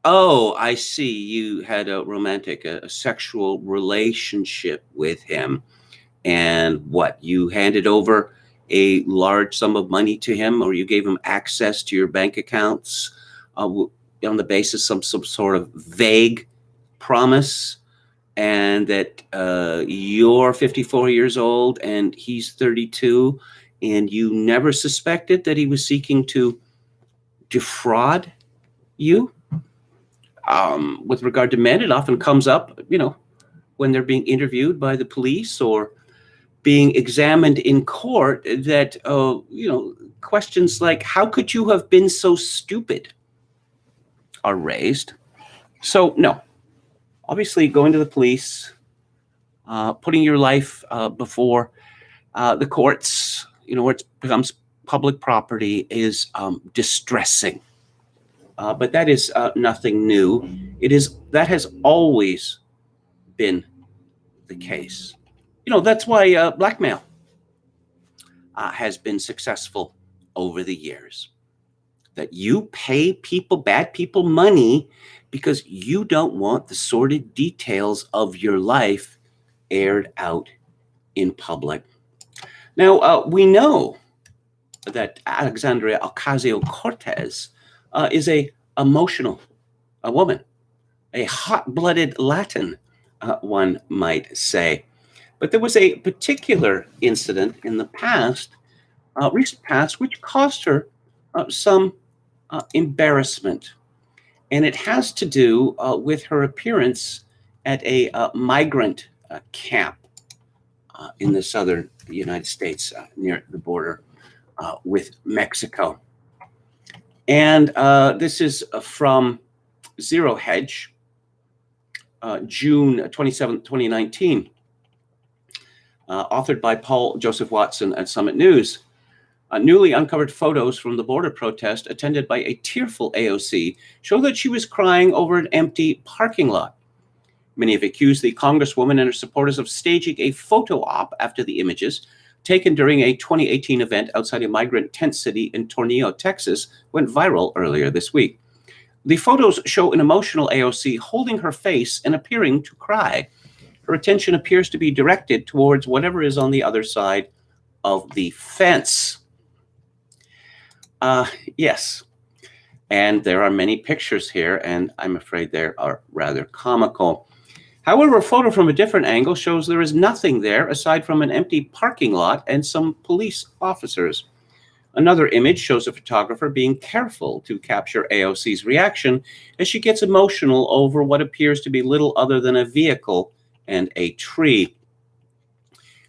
Oh, I see. You had a sexual relationship with him. And what, you handed over a large sum of money to him, or you gave him access to your bank accounts on the basis of some sort of vague promise, and that you're 54 years old and he's 32, and you never suspected that he was seeking to defraud you? With regard to men, it often comes up, when they're being interviewed by the police or being examined in court, that, questions like, how could you have been so stupid, are raised. So, no. Obviously, going to the police, putting your life before the courts, where it becomes public property, is distressing. But that is nothing new. That has always been the case. That's why blackmail has been successful over the years. That you pay people, bad people, money because you don't want the sordid details of your life aired out in public. Now, we know that Alexandria Ocasio-Cortez is a emotional woman, a hot-blooded Latin, one might say. But there was a particular incident in the past, recent past, which caused her some embarrassment. And it has to do with her appearance at a migrant camp in the southern United States near the border with Mexico. And this is from Zero Hedge, June 27th, 2019, authored by Paul Joseph Watson at Summit News. Newly uncovered photos from the border protest attended by a tearful AOC show that she was crying over an empty parking lot. Many have accused the Congresswoman and her supporters of staging a photo op after the images taken during a 2018 event outside a migrant tent city in Tornillo, Texas, went viral earlier this week. The photos show an emotional AOC holding her face and appearing to cry. Her attention appears to be directed towards whatever is on the other side of the fence. Yes, and there are many pictures here, and I'm afraid they are rather comical. However, a photo from a different angle shows there is nothing there aside from an empty parking lot and some police officers. Another image shows a photographer being careful to capture AOC's reaction as she gets emotional over what appears to be little other than a vehicle and a tree.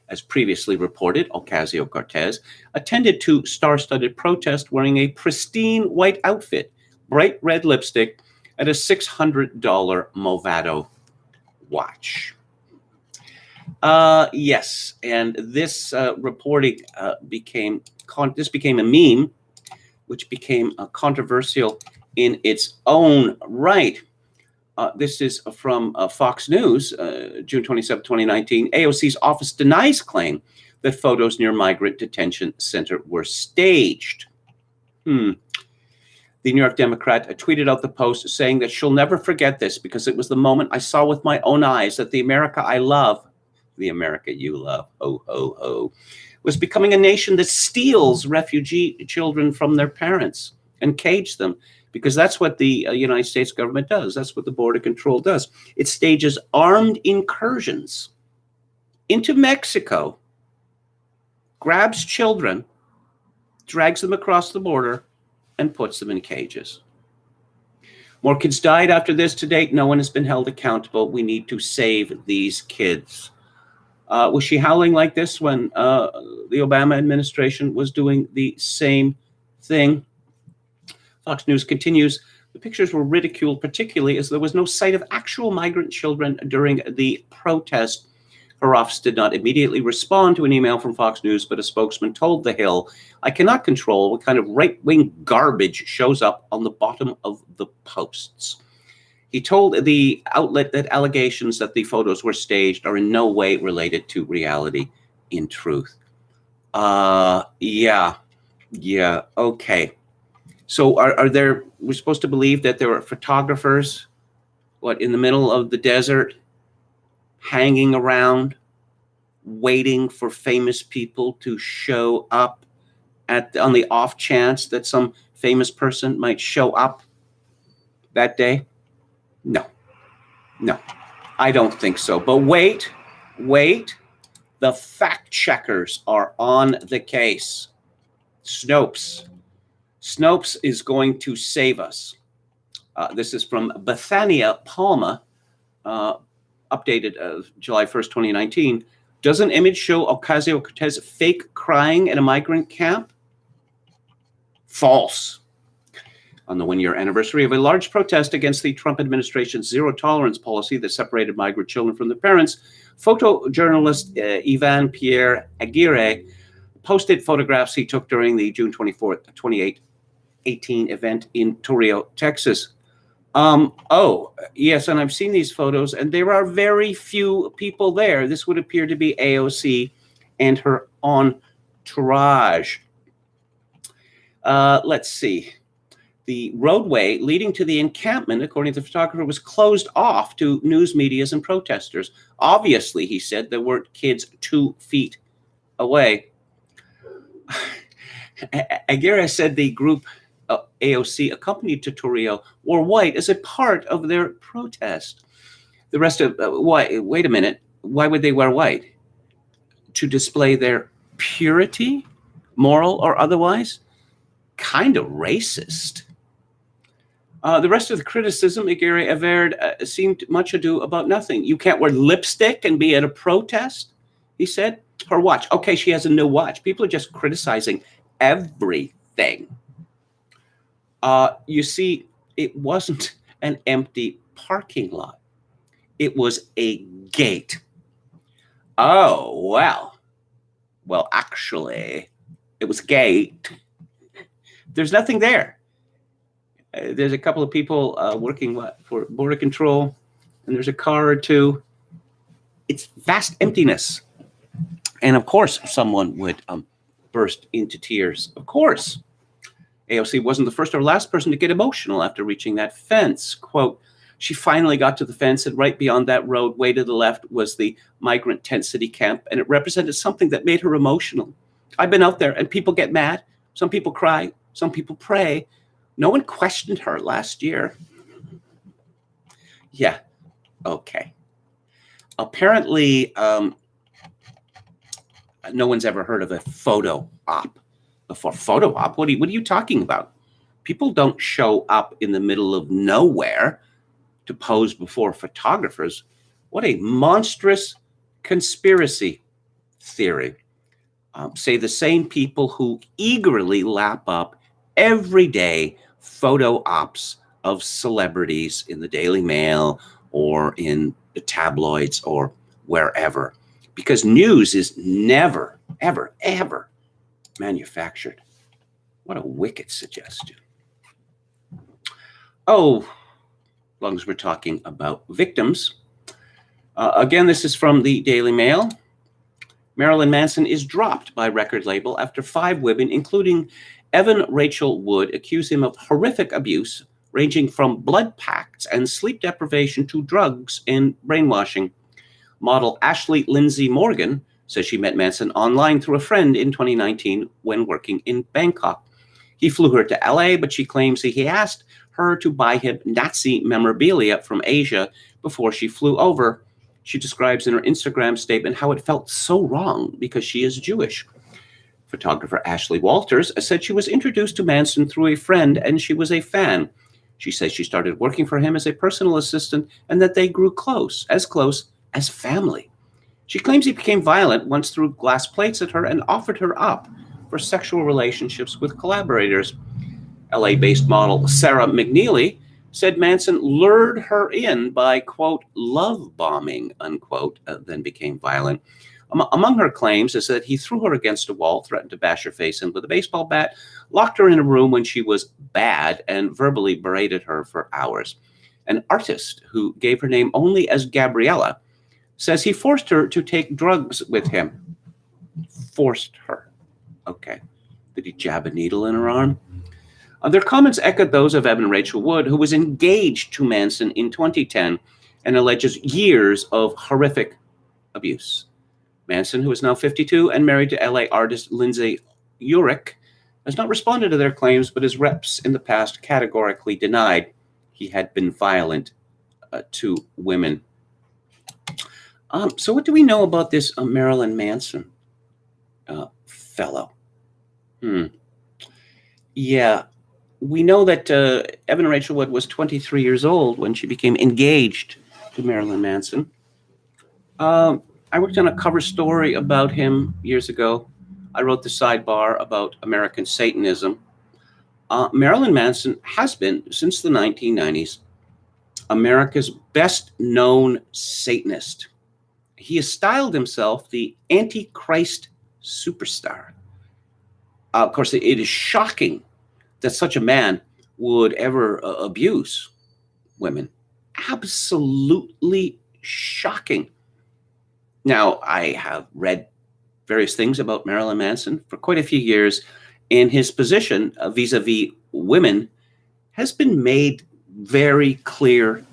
As previously reported, Ocasio-Cortez attended to star-studded protest wearing a pristine white outfit, bright red lipstick, and a $600 Movado watch. Yes, and this reporting became a meme, which became controversial in its own right. This is from Fox News, June 27, 2019. AOC's office denies claim that photos near migrant detention center were staged. The New York Democrat tweeted out the post saying that she'll never forget this because it was the moment I saw with my own eyes that the America I love, the America you love, ho, ho, ho, was becoming a nation that steals refugee children from their parents and cages them. Because that's what the United States government does. That's what the Border Control does. It stages armed incursions into Mexico, grabs children, drags them across the border, and puts them in cages. More kids died after this to date. No one has been held accountable. We need to save these kids. Was she howling like this when the Obama administration was doing the same thing? Fox News continues, the pictures were ridiculed, particularly as there was no sight of actual migrant children during the protest. Her office did not immediately respond to an email from Fox News, but a spokesman told The Hill, I cannot control what kind of right-wing garbage shows up on the bottom of the posts. He told the outlet that allegations that the photos were staged are in no way related to reality in truth. Yeah, okay. So we're supposed to believe that there were photographers, in the middle of the desert, hanging around, waiting for famous people to show up on the off chance that some famous person might show up that day? No, I don't think so. But wait, the fact checkers are on the case. Snopes is going to save us. This is from Bethania Palma, updated July 1st, 2019. Does an image show Ocasio-Cortez fake crying at a migrant camp? False. On the one-year anniversary of a large protest against the Trump administration's zero-tolerance policy that separated migrant children from their parents, photojournalist Ivan Pierre Aguirre posted photographs he took during the June 24th, 2018 event in Tornillo, Texas. Oh, yes, and I've seen these photos, and there are very few people there. This would appear to be AOC and her entourage. Let's see. The roadway leading to the encampment, according to the photographer, was closed off to news medias and protesters. Obviously, he said, there weren't kids 2 feet away. Aguirre said the group AOC accompanied to Torrio wore white as a part of their protest. The rest of wait a minute, why would they wear white? To display their purity, moral or otherwise? Kind of racist. The rest of the criticism, Aguirre averred, seemed much ado about nothing. You can't wear lipstick and be at a protest, he said. Her watch. Okay, she has a new watch. People are just criticizing everything. You see, it wasn't an empty parking lot. It was a gate. Oh, well. Well, actually, it was a gate. There's nothing there. There's a couple of people working for border control, and there's a car or two. It's vast emptiness. And of course, someone would burst into tears. Of course. AOC wasn't the first or last person to get emotional after reaching that fence. Quote, she finally got to the fence, and right beyond that road, way to the left, was the migrant tent city camp, and it represented something that made her emotional. I've been out there, and people get mad. Some people cry. Some people pray. No one questioned her last year. Yeah, okay. Apparently, no one's ever heard of a photo op before. Photo op? What are you talking about? People don't show up in the middle of nowhere to pose before photographers. What a monstrous conspiracy theory. Say the same people who eagerly lap up every day photo ops of celebrities in the Daily Mail or in the tabloids or wherever, because news is never, ever, ever manufactured. What a wicked suggestion. Oh, as long as we're talking about victims. Again, this is from the Daily Mail. Marilyn Manson is dropped by record label after 5 women, including Evan Rachel Wood, accuse him of horrific abuse, ranging from blood pacts and sleep deprivation to drugs and brainwashing. Model Ashley Lindsay Morgan says she met Manson online through a friend in 2019 when working in Bangkok. He flew her to LA, but she claims he asked her to buy him Nazi memorabilia from Asia before she flew over. She describes in her Instagram statement how it felt so wrong because she is Jewish. Photographer Ashley Walters said she was introduced to Manson through a friend and she was a fan. She says she started working for him as a personal assistant and that they grew close as family. She claims he became violent, once threw glass plates at her and offered her up for sexual relationships with collaborators. LA-based model Sarah McNeely said Manson lured her in by, quote, love bombing, unquote, then became violent. Among her claims is that he threw her against a wall, threatened to bash her face in with a baseball bat, locked her in a room when she was bad, and verbally berated her for hours. An artist who gave her name only as Gabriella says he forced her to take drugs with him. Forced her. Okay. Did he jab a needle in her arm? Their comments echoed those of Evan Rachel Wood, who was engaged to Manson in 2010 and alleges years of horrific abuse. Manson, who is now 52 and married to LA artist Lindsay Urich, has not responded to their claims, but his reps in the past categorically denied he had been violent to women. So what do we know about this Marilyn Manson fellow? Yeah, we know that Evan Rachel Wood was 23 years old when she became engaged to Marilyn Manson. I worked on a cover story about him years ago. I wrote the sidebar about American Satanism. Marilyn Manson has been, since the 1990s, America's best-known Satanist. He has styled himself the Antichrist superstar. Of course, it is shocking that such a man would ever abuse women. Absolutely shocking. Now, I have read various things about Marilyn Manson for quite a few years, in his position vis-a-vis women has been made very clear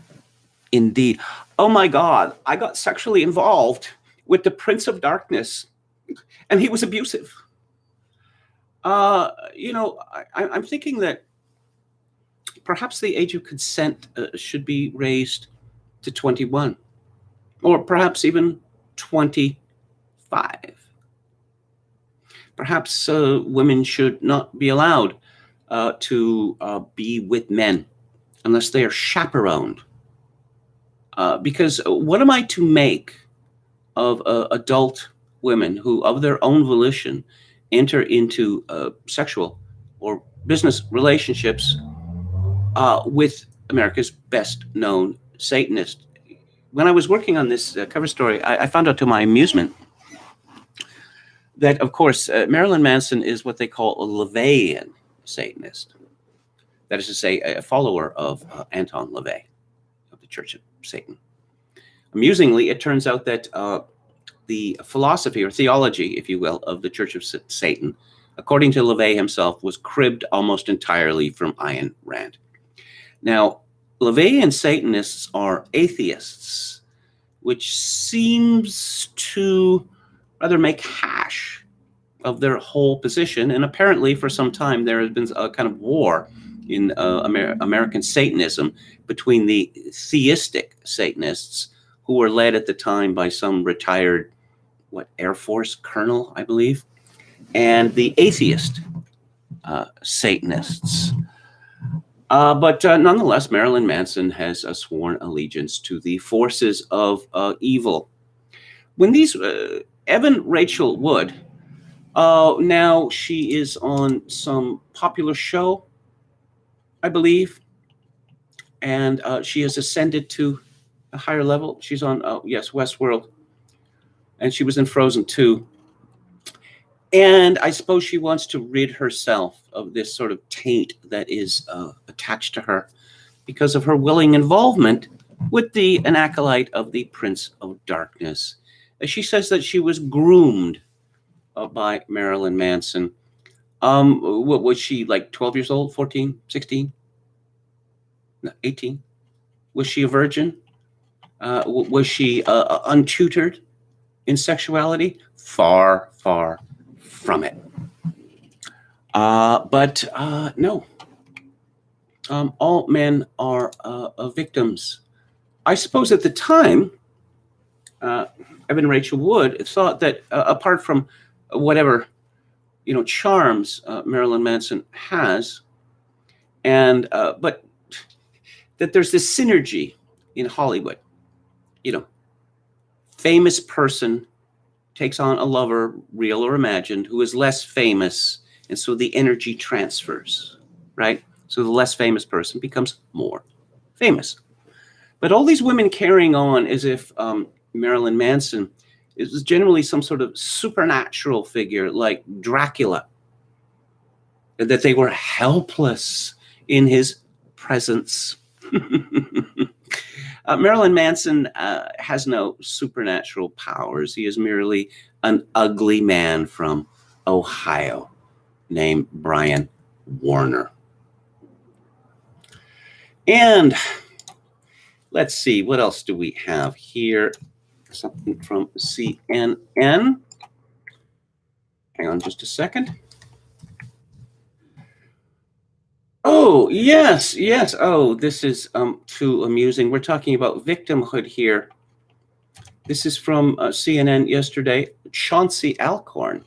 indeed. Oh my God, I got sexually involved with the Prince of Darkness, and he was abusive. I'm thinking that perhaps the age of consent should be raised to 21, or perhaps even 25. Perhaps women should not be allowed to be with men unless they are chaperoned. Because what am I to make of adult women who, of their own volition, enter into sexual or business relationships with America's best known Satanist? When I was working on this cover story, I found out to my amusement that, of course, Marilyn Manson is what they call a LaVeyan Satanist. That is to say, a follower of Anton LaVey of the Church of Satan. Amusingly, it turns out that the philosophy or theology, if you will, of the Church of Satan, according to LaVey himself, was cribbed almost entirely from Ayn Rand. Now, LaVeyan Satanists are atheists, which seems to rather make hash of their whole position. And apparently, for some time, there has been a kind of war in American Satanism between the theistic Satanists, who were led at the time by some retired, Air Force colonel, I believe, and the atheist Satanists. But nonetheless, Marilyn Manson has sworn allegiance to the forces of evil. When these, Evan Rachel Wood, now she is on some popular show, I believe, and she has ascended to a higher level. She's on, Westworld, and she was in Frozen 2. And I suppose she wants to rid herself of this sort of taint that is attached to her because of her willing involvement with an acolyte of the Prince of Darkness. She says that she was groomed by Marilyn Manson. What was she, like 12 years old, 14, 16? No, 18? Was she a virgin? Was she untutored in sexuality? Far, far from it. But no. All men are victims. I suppose at the time, Evan Rachel Wood thought that apart from whatever, charms Marilyn Manson has, and but that there's this synergy in Hollywood. Famous person takes on a lover, real or imagined, who is less famous, and so the energy transfers, right? So the less famous person becomes more famous. But all these women carrying on as if Marilyn Manson is generally some sort of supernatural figure like Dracula, that they were helpless in his presence. Marilyn Manson has no supernatural powers. He is merely an ugly man from Ohio named Brian Warner. And let's see, what else do we have here? Something from CNN. Hang on just a second. Oh, yes. Oh, this is too amusing. We're talking about victimhood here. This is from CNN yesterday. Chauncey Alcorn.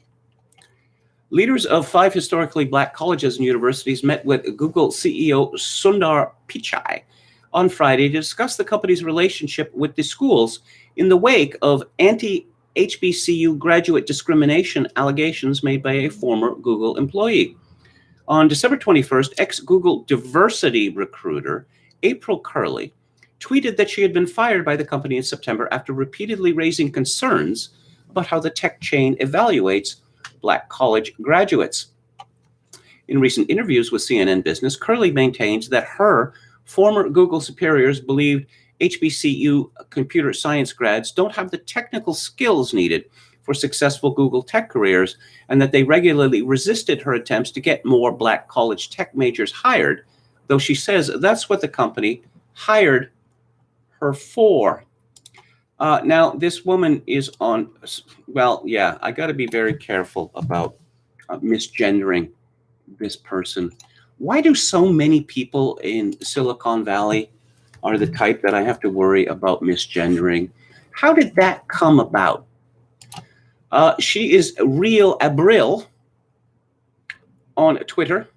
Leaders of 5 historically black colleges and universities met with Google CEO Sundar Pichai on Friday to discuss the company's relationship with the schools in the wake of anti-HBCU graduate discrimination allegations made by a former Google employee. On December 21st, ex-Google diversity recruiter April Curley tweeted that she had been fired by the company in September after repeatedly raising concerns about how the tech chain evaluates black college graduates. In recent interviews with CNN Business, Curley maintains that her former Google superiors believed HBCU computer science grads don't have the technical skills needed for successful Google tech careers, and that they regularly resisted her attempts to get more black college tech majors hired, though she says that's what the company hired her for. Now, this woman is on, well, yeah, I got to be very careful about misgendering this person. Why do so many people in Silicon Valley are the type that I have to worry about misgendering? How did that come about? She is Real Abril on Twitter,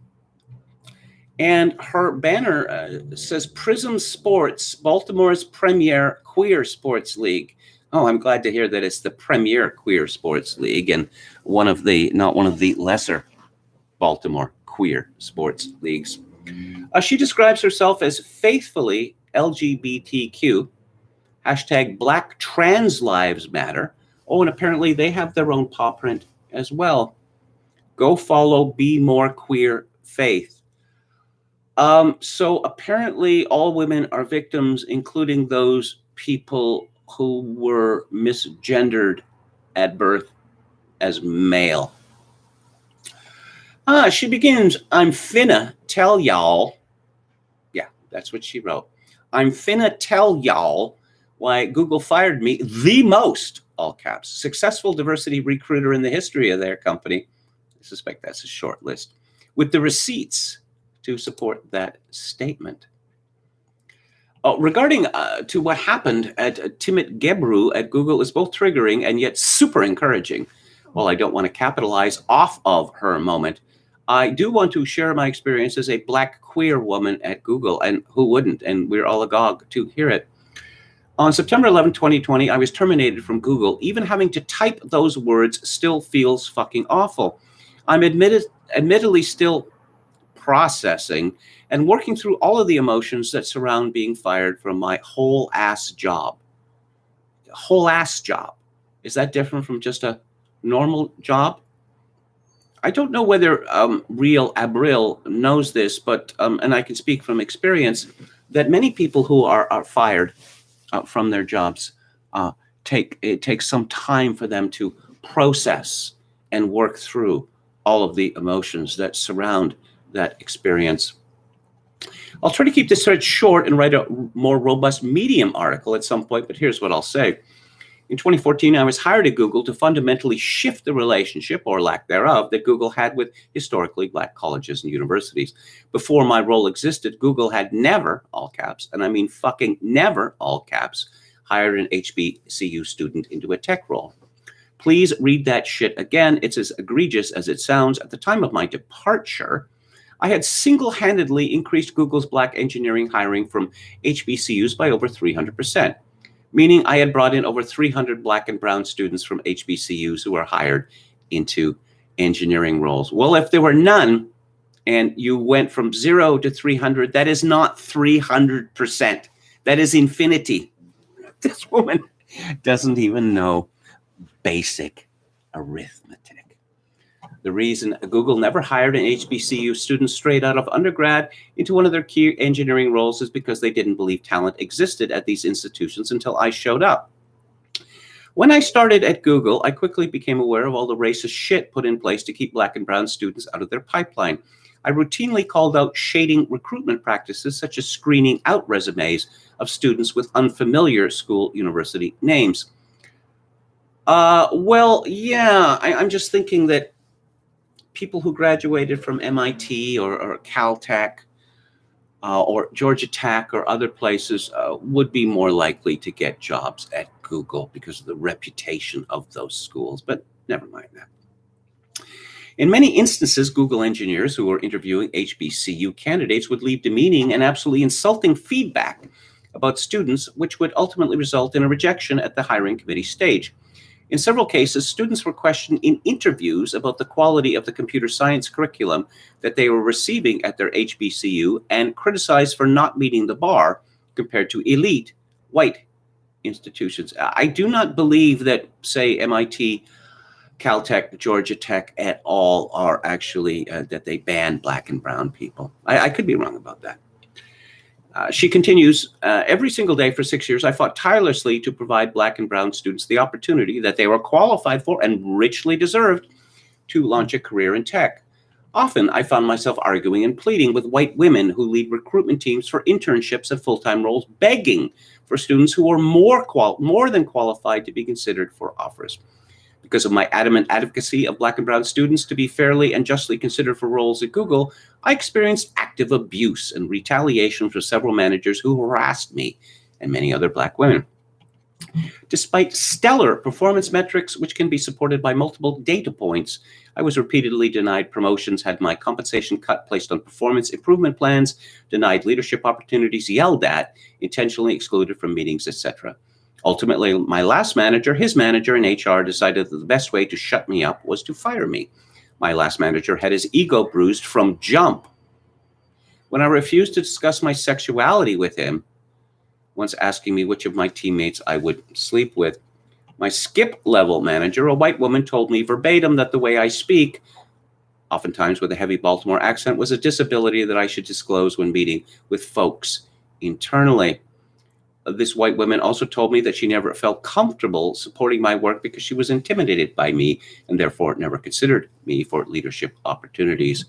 and her banner says Prism Sports, Baltimore's premier queer sports league. Oh, I'm glad to hear that it's the premier queer sports league and not one of the lesser Baltimore queer sports leagues. She describes herself as faithfully LGBTQ, hashtag Black Trans Lives Matter. Oh, and apparently they have their own paw print as well. Go follow Be More Queer Faith. So apparently all women are victims, including those people who were misgendered at birth as male. She begins, I'm finna tell y'all. Yeah, that's what she wrote. I'm finna tell y'all why Google fired me, the most, all caps, successful diversity recruiter in the history of their company. I suspect that's a short list, with the receipts to support that statement. Regarding to what happened at Timit Gebru at Google is both triggering and yet super encouraging. While I don't want to capitalize off of her moment, I do want to share my experience as a Black queer woman at Google, and who wouldn't? And we're all agog to hear it. On September 11, 2020, I was terminated from Google. Even having to type those words still feels fucking awful. I'm admittedly still processing and working through all of the emotions that surround being fired from my whole ass job. Whole ass job. Is that different from just a normal job? I don't know whether Real Abril knows this, but, and I can speak from experience, that many people who are fired from their jobs, it takes some time for them to process and work through all of the emotions that surround that experience. I'll try to keep this thread short and write a more robust Medium article at some point, but here's what I'll say. In 2014, I was hired at Google to fundamentally shift the relationship, or lack thereof, that Google had with historically Black colleges and universities. Before my role existed, Google had never, all caps, and I mean fucking never, all caps, hired an HBCU student into a tech role. Please read that shit again. It's as egregious as it sounds. At the time of my departure, I had single-handedly increased Google's Black engineering hiring from HBCUs by over 300%. Meaning I had brought in over 300 Black and brown students from HBCUs who were hired into engineering roles. Well, if there were none and you went from 0 to 300, that is not 300%. That is infinity. This woman doesn't even know basic arithmetic. The reason Google never hired an HBCU student straight out of undergrad into one of their key engineering roles is because they didn't believe talent existed at these institutions until I showed up. When I started at Google, I quickly became aware of all the racist shit put in place to keep Black and brown students out of their pipeline. I routinely called out shading recruitment practices, such as screening out resumes of students with unfamiliar school university names. Well, yeah, I'm just thinking that people who graduated from MIT or Caltech or Georgia Tech or other places would be more likely to get jobs at Google because of the reputation of those schools, but never mind that. In many instances, Google engineers who were interviewing HBCU candidates would leave demeaning and absolutely insulting feedback about students, which would ultimately result in a rejection at the hiring committee stage. In several cases, students were questioned in interviews about the quality of the computer science curriculum that they were receiving at their HBCU and criticized for not meeting the bar compared to elite white institutions. I do not believe that, say, MIT, Caltech, Georgia Tech at all are actually, that they ban Black and brown people. I could be wrong about that. She continues, every single day for 6 years, I fought tirelessly to provide Black and brown students the opportunity that they were qualified for and richly deserved to launch a career in tech. Often, I found myself arguing and pleading with white women who lead recruitment teams for internships and full-time roles, begging for students who were more than qualified to be considered for offers. Because of my adamant advocacy of Black and brown students to be fairly and justly considered for roles at Google, I experienced active abuse and retaliation from several managers who harassed me and many other Black women. Despite stellar performance metrics, which can be supported by multiple data points, I was repeatedly denied promotions, had my compensation cut, placed on performance improvement plans, denied leadership opportunities, yelled at, intentionally excluded from meetings, etc. Ultimately, my last manager, his manager in HR, decided that the best way to shut me up was to fire me. My last manager had his ego bruised from jump. When I refused to discuss my sexuality with him, once asking me which of my teammates I would sleep with, my skip level manager, a white woman, told me verbatim that the way I speak, oftentimes with a heavy Baltimore accent, was a disability that I should disclose when meeting with folks internally. This white woman also told me that she never felt comfortable supporting my work because she was intimidated by me and therefore never considered me for leadership opportunities.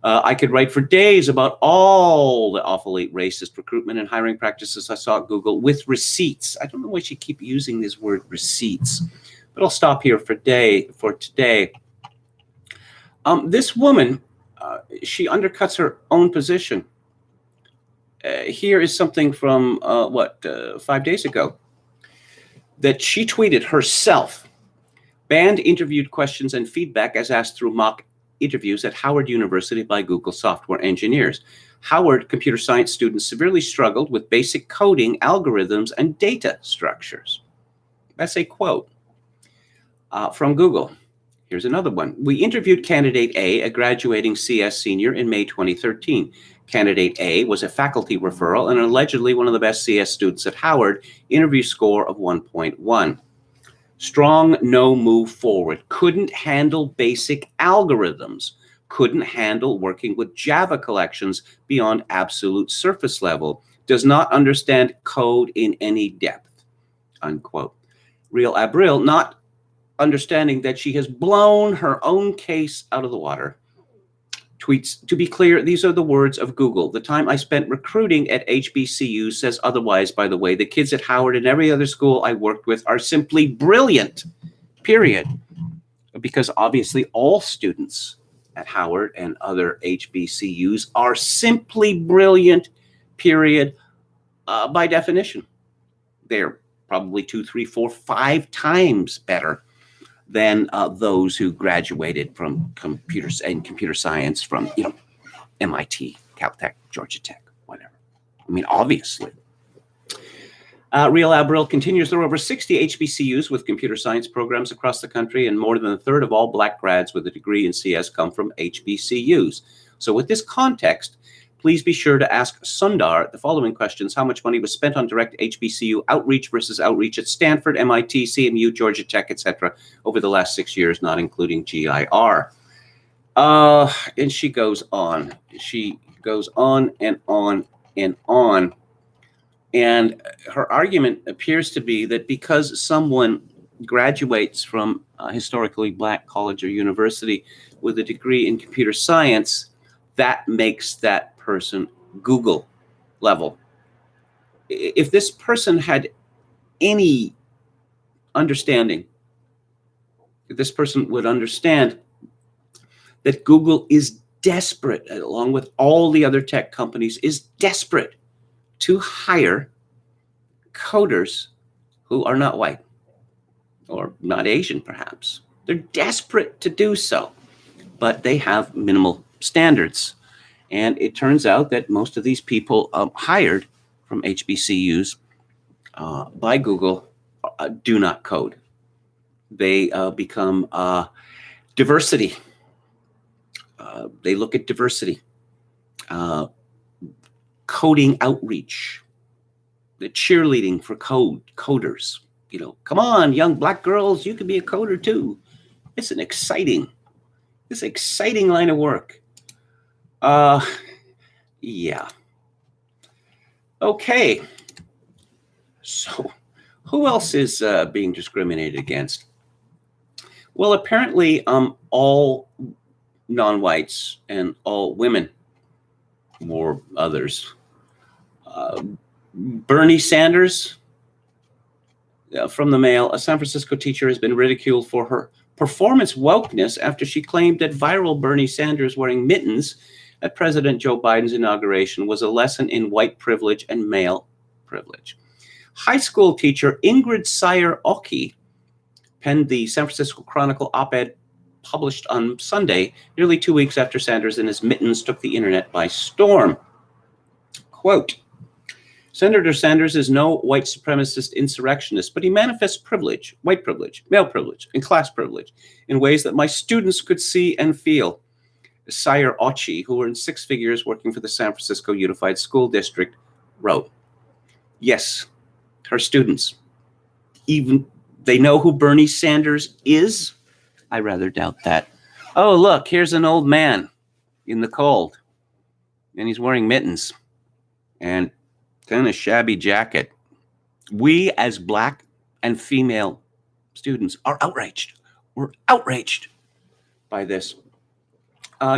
I could write for days about all the awfully racist recruitment and hiring practices I saw at Google with receipts. I don't know why she keeps using this word receipts, but I'll stop here for today. This woman, she undercuts her own position. Here is something from 5 days ago that she tweeted herself. Banned interviewed questions and feedback as asked through mock interviews at Howard University by Google software engineers. Howard computer science students severely struggled with basic coding, algorithms, and data structures. That's a quote from Google. Here's another one. We interviewed candidate A graduating CS senior in May 2013. Candidate A was a faculty referral and allegedly one of the best CS students at Howard, interview score of 1.1. Strong no move forward, couldn't handle basic algorithms, couldn't handle working with Java collections beyond absolute surface level, does not understand code in any depth, unquote. Real Abril, not understanding that she has blown her own case out of the water, tweets, to be clear, these are the words of Google. The time I spent recruiting at HBCU says otherwise, by the way. The kids at Howard and every other school I worked with are simply brilliant, period. Because obviously all students at Howard and other HBCUs are simply brilliant, period, by definition. They're probably 2, 3, 4, 5 times better than those who graduated from computer science from, MIT, Caltech, Georgia Tech, whatever. I mean, obviously. Real Abril continues, there are over 60 HBCUs with computer science programs across the country, and more than a third of all Black grads with a degree in CS come from HBCUs. So with this context, please be sure to ask Sundar the following questions. How much money was spent on direct HBCU outreach versus outreach at Stanford, MIT, CMU, Georgia Tech, etc. over the last 6 years, not including GIR? And she goes on. She goes on and on and on. And her argument appears to be that because someone graduates from a historically Black college or university with a degree in computer science, that makes that person Google level. If this person had any understanding, if this person would understand that Google is desperate, along with all the other tech companies, is desperate to hire coders who are not white or not Asian, perhaps. They're desperate to do so, but they have minimal standards. And it turns out that most of these people hired from HBCUs by Google do not code. They become diversity. They look at diversity, coding outreach, the cheerleading for coders. Come on, young Black girls, you can be a coder too. It's an exciting line of work. Yeah. Okay, so who else is being discriminated against? Well, apparently all non-whites and all women, or others. Bernie Sanders, from the Mail, a San Francisco teacher has been ridiculed for her performance wokeness after she claimed that viral Bernie Sanders wearing mittens at President Joe Biden's inauguration was a lesson in white privilege and male privilege. High school teacher Ingrid Sayer-Oki penned the San Francisco Chronicle op-ed published on Sunday, nearly 2 weeks after Sanders and his mittens took the internet by storm. Quote, Senator Sanders is no white supremacist insurrectionist, but he manifests privilege, white privilege, male privilege, and class privilege in ways that my students could see and feel. Sayer-Oki, who earned six figures working for the San Francisco Unified School District, wrote, yes, her students, even they know who Bernie Sanders is? I rather doubt that. Oh, look, here's an old man in the cold, and he's wearing mittens and kind of shabby jacket. We, as Black and female students, are outraged. We're outraged by this.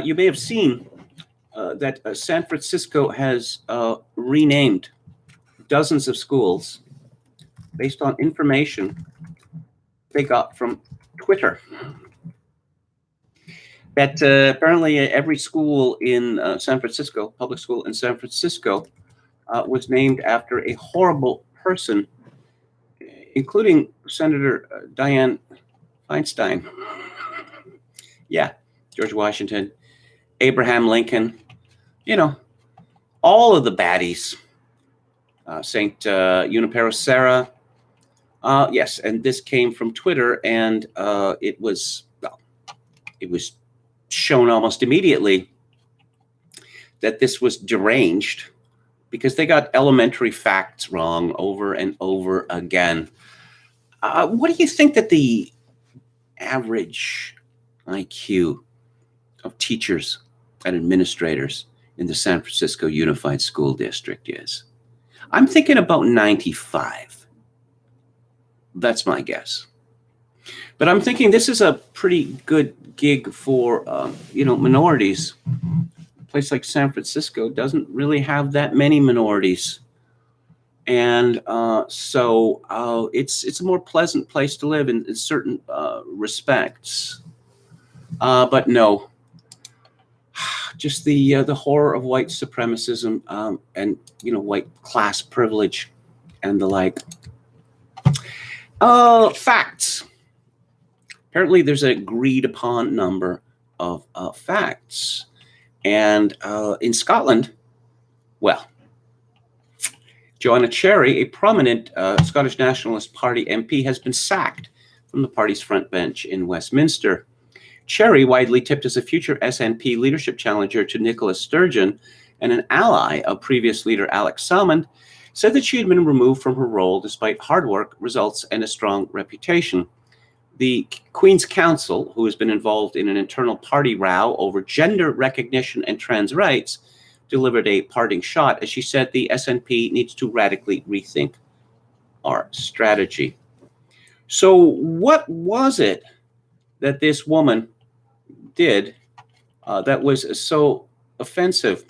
You may have seen that San Francisco has renamed dozens of schools based on information they got from Twitter. That apparently every school in San Francisco, public school in San Francisco, was named after a horrible person, including Senator Dianne Feinstein. Yeah, George Washington, Abraham Lincoln, you know, all of the baddies. St. Junipero Serra. Yes, and this came from Twitter, and it was shown almost immediately that this was deranged because they got elementary facts wrong over and over again. What do you think that the average IQ of teachers and administrators in the San Francisco Unified School District is? I'm thinking about 95. That's my guess. But I'm thinking this is a pretty good gig for, minorities. A place like San Francisco doesn't really have that many minorities. And so it's a more pleasant place to live in certain respects. But no, just the horror of white supremacism and white class privilege and the like. Facts. Apparently, there's an agreed upon number of facts, and in Scotland, well, Joanna Cherry, a prominent Scottish Nationalist Party MP, has been sacked from the party's front bench in Westminster. Cherry, widely tipped as a future SNP leadership challenger to Nicola Sturgeon and an ally of previous leader Alex Salmond, said that she had been removed from her role despite hard work, results, and a strong reputation. The Queen's Counsel, who has been involved in an internal party row over gender recognition and trans rights, delivered a parting shot as she said the SNP needs to radically rethink our strategy. So what was it that this woman did that was so offensive?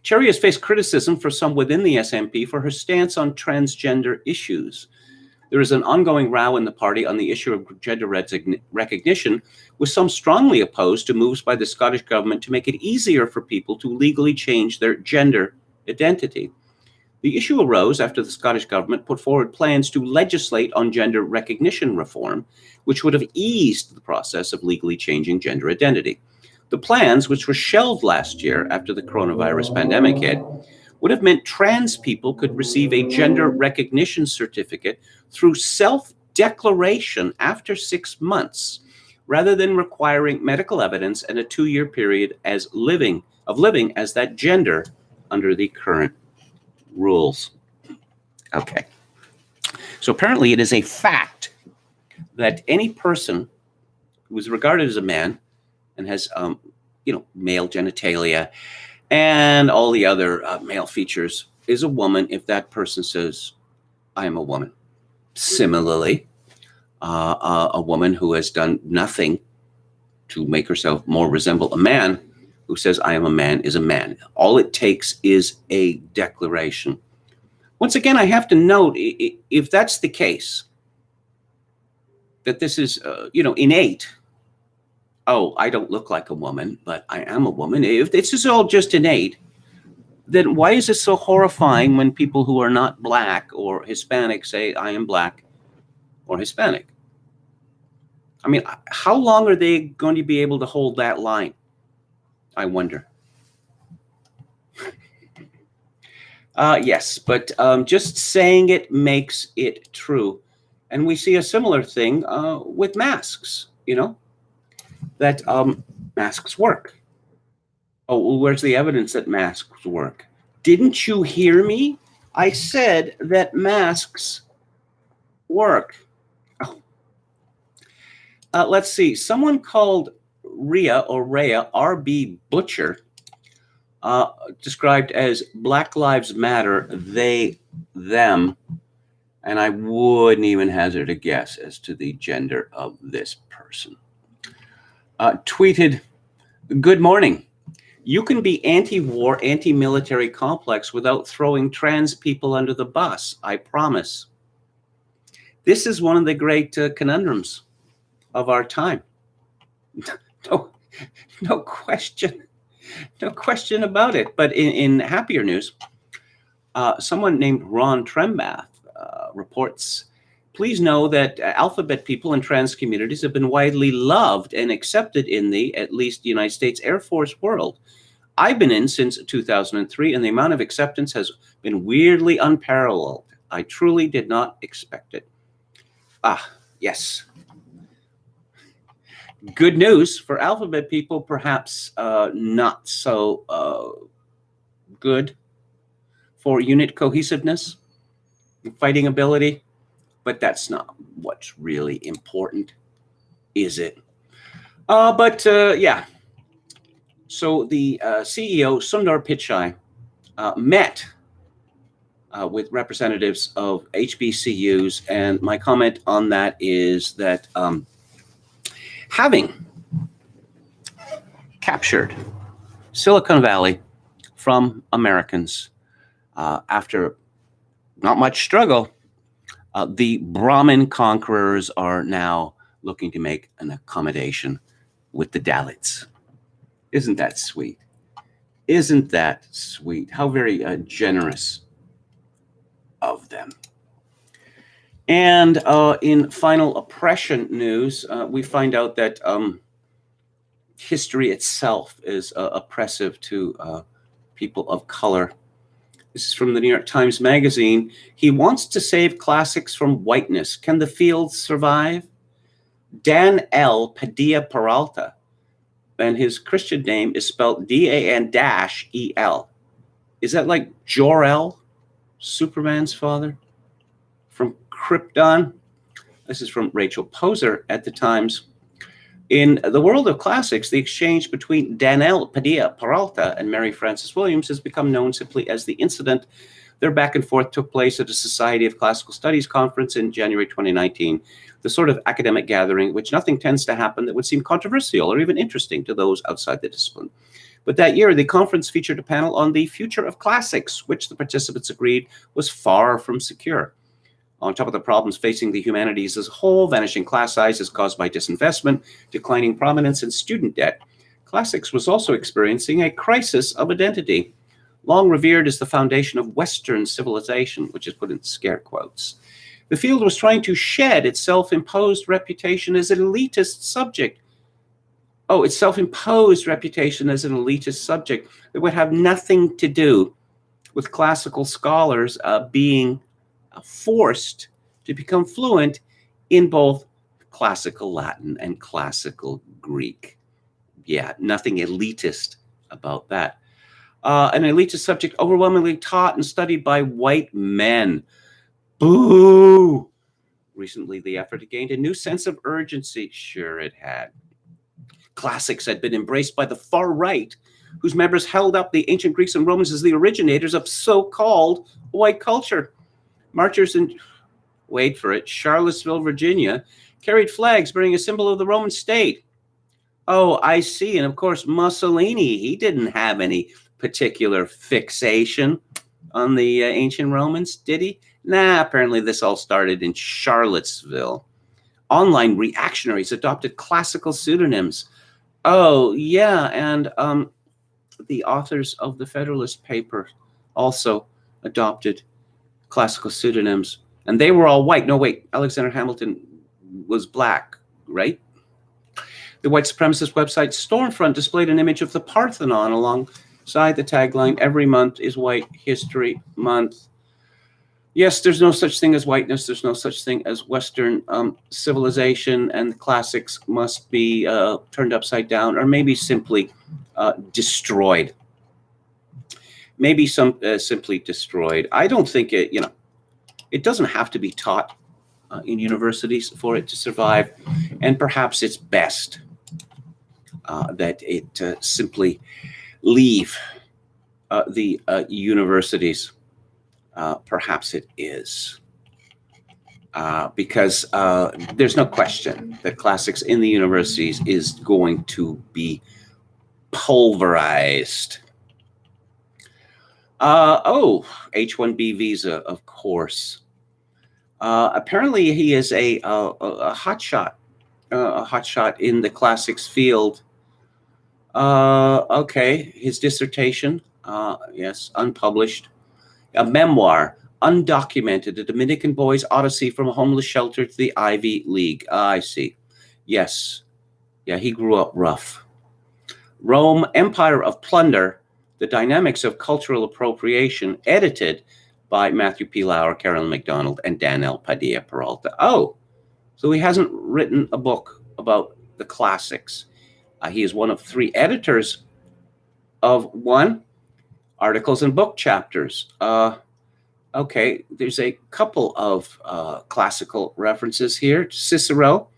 Cherry has faced criticism from some within the SNP for her stance on transgender issues. There is an ongoing row in the party on the issue of gender recognition, with some strongly opposed to moves by the Scottish government to make it easier for people to legally change their gender identity. The issue arose after the Scottish government put forward plans to legislate on gender recognition reform, which would have eased the process of legally changing gender identity. The plans, which were shelved last year after the coronavirus pandemic hit, would have meant trans people could receive a gender recognition certificate through self-declaration after 6 months, rather than requiring medical evidence and a 2-year period of living as that gender under the current rules. Okay. So apparently it is a fact that any person who is regarded as a man and has, male genitalia and all the other male features is a woman if that person says, I am a woman. Similarly, a woman who has done nothing to make herself more resemble a man who says, I am a man, is a man. All it takes is a declaration. Once again, I have to note, if that's the case, that this is, innate. Oh, I don't look like a woman, but I am a woman. If this is all just innate, then why is it so horrifying when people who are not black or Hispanic say, I am black or Hispanic? I mean, how long are they going to be able to hold that line? I wonder. Yes, but just saying it makes it true. And we see a similar thing with masks, that masks work. Oh, well, where's the evidence that masks work? Didn't you hear me? I said that masks work. Oh. Let's see. Someone called Rhea R.B. Butcher, described as Black Lives Matter, they, them, and I wouldn't even hazard a guess as to the gender of this person. Tweeted, good morning. You can be anti-war, anti-military complex without throwing trans people under the bus, I promise. This is one of the great conundrums of our time. No question. No question about it. But in happier news, someone named Ron Trembath reports, please know that alphabet people and trans communities have been widely loved and accepted in the, at least, United States Air Force world. I've been in since 2003, and the amount of acceptance has been weirdly unparalleled. I truly did not expect it. Yes. Good news for alphabet people, perhaps not so good for unit cohesiveness, fighting ability, but that's not what's really important, is it? Yeah. So the CEO, Sundar Pichai, met with representatives of HBCUs, and my comment on that is that having captured Silicon Valley from Americans after not much struggle, the Brahmin conquerors are now looking to make an accommodation with the Dalits. Isn't that sweet? Isn't that sweet? How very generous of them. And in final oppression news, we find out that history itself is oppressive to people of color. This is from the New York Times Magazine. He wants to save classics from whiteness. Can the fields survive? Dan L. Padilla Peralta, and his Christian name is spelled D-A-N-E-L. Is that like Jor-El, Superman's father? From Krypton. This is from Rachel Poser at the Times. In the world of classics, the exchange between Danelle Padilla Peralta and Mary Frances Williams has become known simply as the incident. Their back and forth took place at a Society of Classical Studies conference in January 2019, the sort of academic gathering which nothing tends to happen that would seem controversial or even interesting to those outside the discipline. But that year, the conference featured a panel on the future of classics, which the participants agreed was far from secure. On top of the problems facing the humanities as a whole, vanishing class sizes caused by disinvestment, declining prominence, and student debt, classics was also experiencing a crisis of identity. Long revered as the foundation of Western civilization, which is put in scare quotes, the field was trying to shed its self-imposed reputation as an elitist subject. Oh, its self-imposed reputation as an elitist subject that would have nothing to do with classical scholars being forced to become fluent in both classical Latin and classical Greek. Yeah, nothing elitist about that. An elitist subject overwhelmingly taught and studied by white men. Boo! Recently, the effort had gained a new sense of urgency. Sure, it had. Classics had been embraced by the far right whose members held up the ancient Greeks and Romans as the originators of so-called white culture. Marchers in, wait for it, Charlottesville, Virginia, carried flags bearing a symbol of the Roman state. Oh, I see. And of course, Mussolini, he didn't have any particular fixation on the ancient Romans, did he? Nah, apparently this all started in Charlottesville. Online reactionaries adopted classical pseudonyms. Oh, yeah, and the authors of the Federalist paper also adopted classical pseudonyms. And they were all white. No, wait, Alexander Hamilton was black, right? The white supremacist website Stormfront displayed an image of the Parthenon alongside the tagline, "Every month is White History Month." Yes, there's no such thing as whiteness. There's no such thing as Western civilization, and the classics must be turned upside down, or maybe simply destroyed. Maybe simply destroyed. I don't think it, it doesn't have to be taught in universities for it to survive, and perhaps it's best that it simply leave the universities. Perhaps it is, because there's no question that classics in the universities is going to be pulverized. H-1B visa, of course. Apparently, he is a hotshot in the classics field. Okay, his dissertation, yes, unpublished. A memoir, undocumented, a Dominican boy's odyssey from a homeless shelter to the Ivy League. I see. Yes. Yeah, he grew up rough. Rome, Empire of Plunder, The Dynamics of Cultural Appropriation, edited by Matthew P. Lauer, Carolyn McDonald, and Daniel Padilla Peralta. Oh, so he hasn't written a book about the classics. He is one of 3 editors of 1, articles and book chapters. Okay, there's a couple of classical references here. Cicero.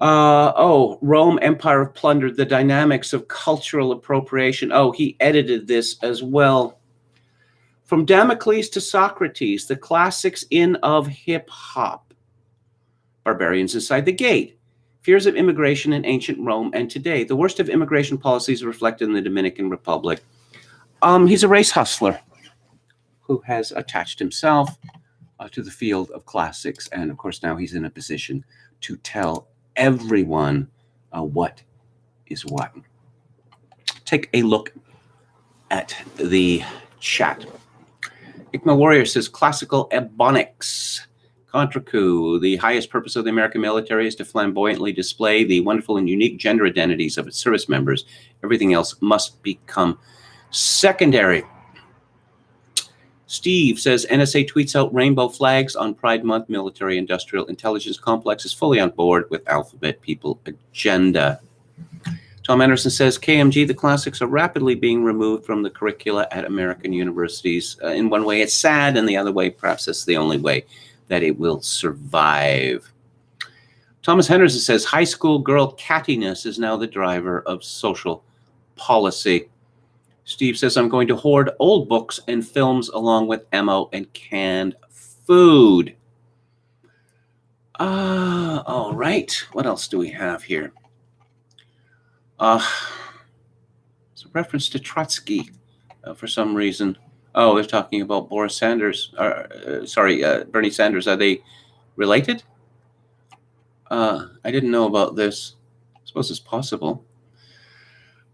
Rome, Empire of Plunder, The Dynamics of Cultural Appropriation. Oh, he edited this as well. From Damocles to Socrates, the classics in of hip-hop. Barbarians Inside the Gate. Fears of immigration in ancient Rome and today. The worst of immigration policies reflected in the Dominican Republic. He's a race hustler who has attached himself to the field of classics. And of course, now he's in a position to tell everyone what is what. Take a look at the chat. Ikma Warrior says, classical ebonics. Contra coup, the highest purpose of the American military is to flamboyantly display the wonderful and unique gender identities of its service members. Everything else must become secondary. Steve says, NSA tweets out rainbow flags on Pride Month. Military industrial intelligence complex is fully on board with Alphabet People agenda. Tom Anderson says, KMG, the classics are rapidly being removed from the curricula at American universities. In one way, it's sad, and the other way, perhaps it's the only way that it will survive. Thomas Henderson says, high school girl cattiness is now the driver of social policy. Steve says, I'm going to hoard old books and films along with ammo and canned food. All right. What else do we have here? It's a reference to Trotsky for some reason. Oh, they're talking about Boris Sanders. Bernie Sanders. Are they related? I didn't know about this. I suppose it's possible.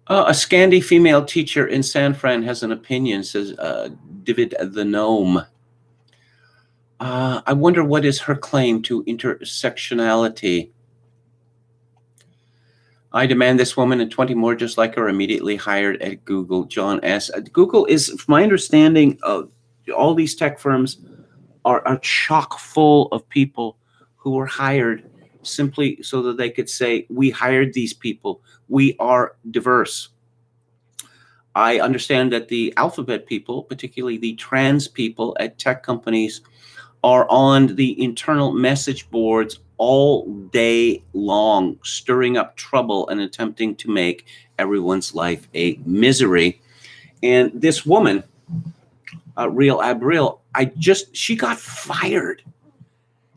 A Scandi female teacher in San Fran has an opinion, says David the Gnome. I wonder what is her claim to intersectionality. I demand this woman and 20 more just like her immediately hired at Google. John S. Google is, from my understanding, all these tech firms are chock full of people who were hired simply so that they could say, we hired these people. We are diverse. I understand that the alphabet people, particularly the trans people at tech companies, are on the internal message boards all day long, stirring up trouble and attempting to make everyone's life a misery. And this woman, Real Abril, she got fired.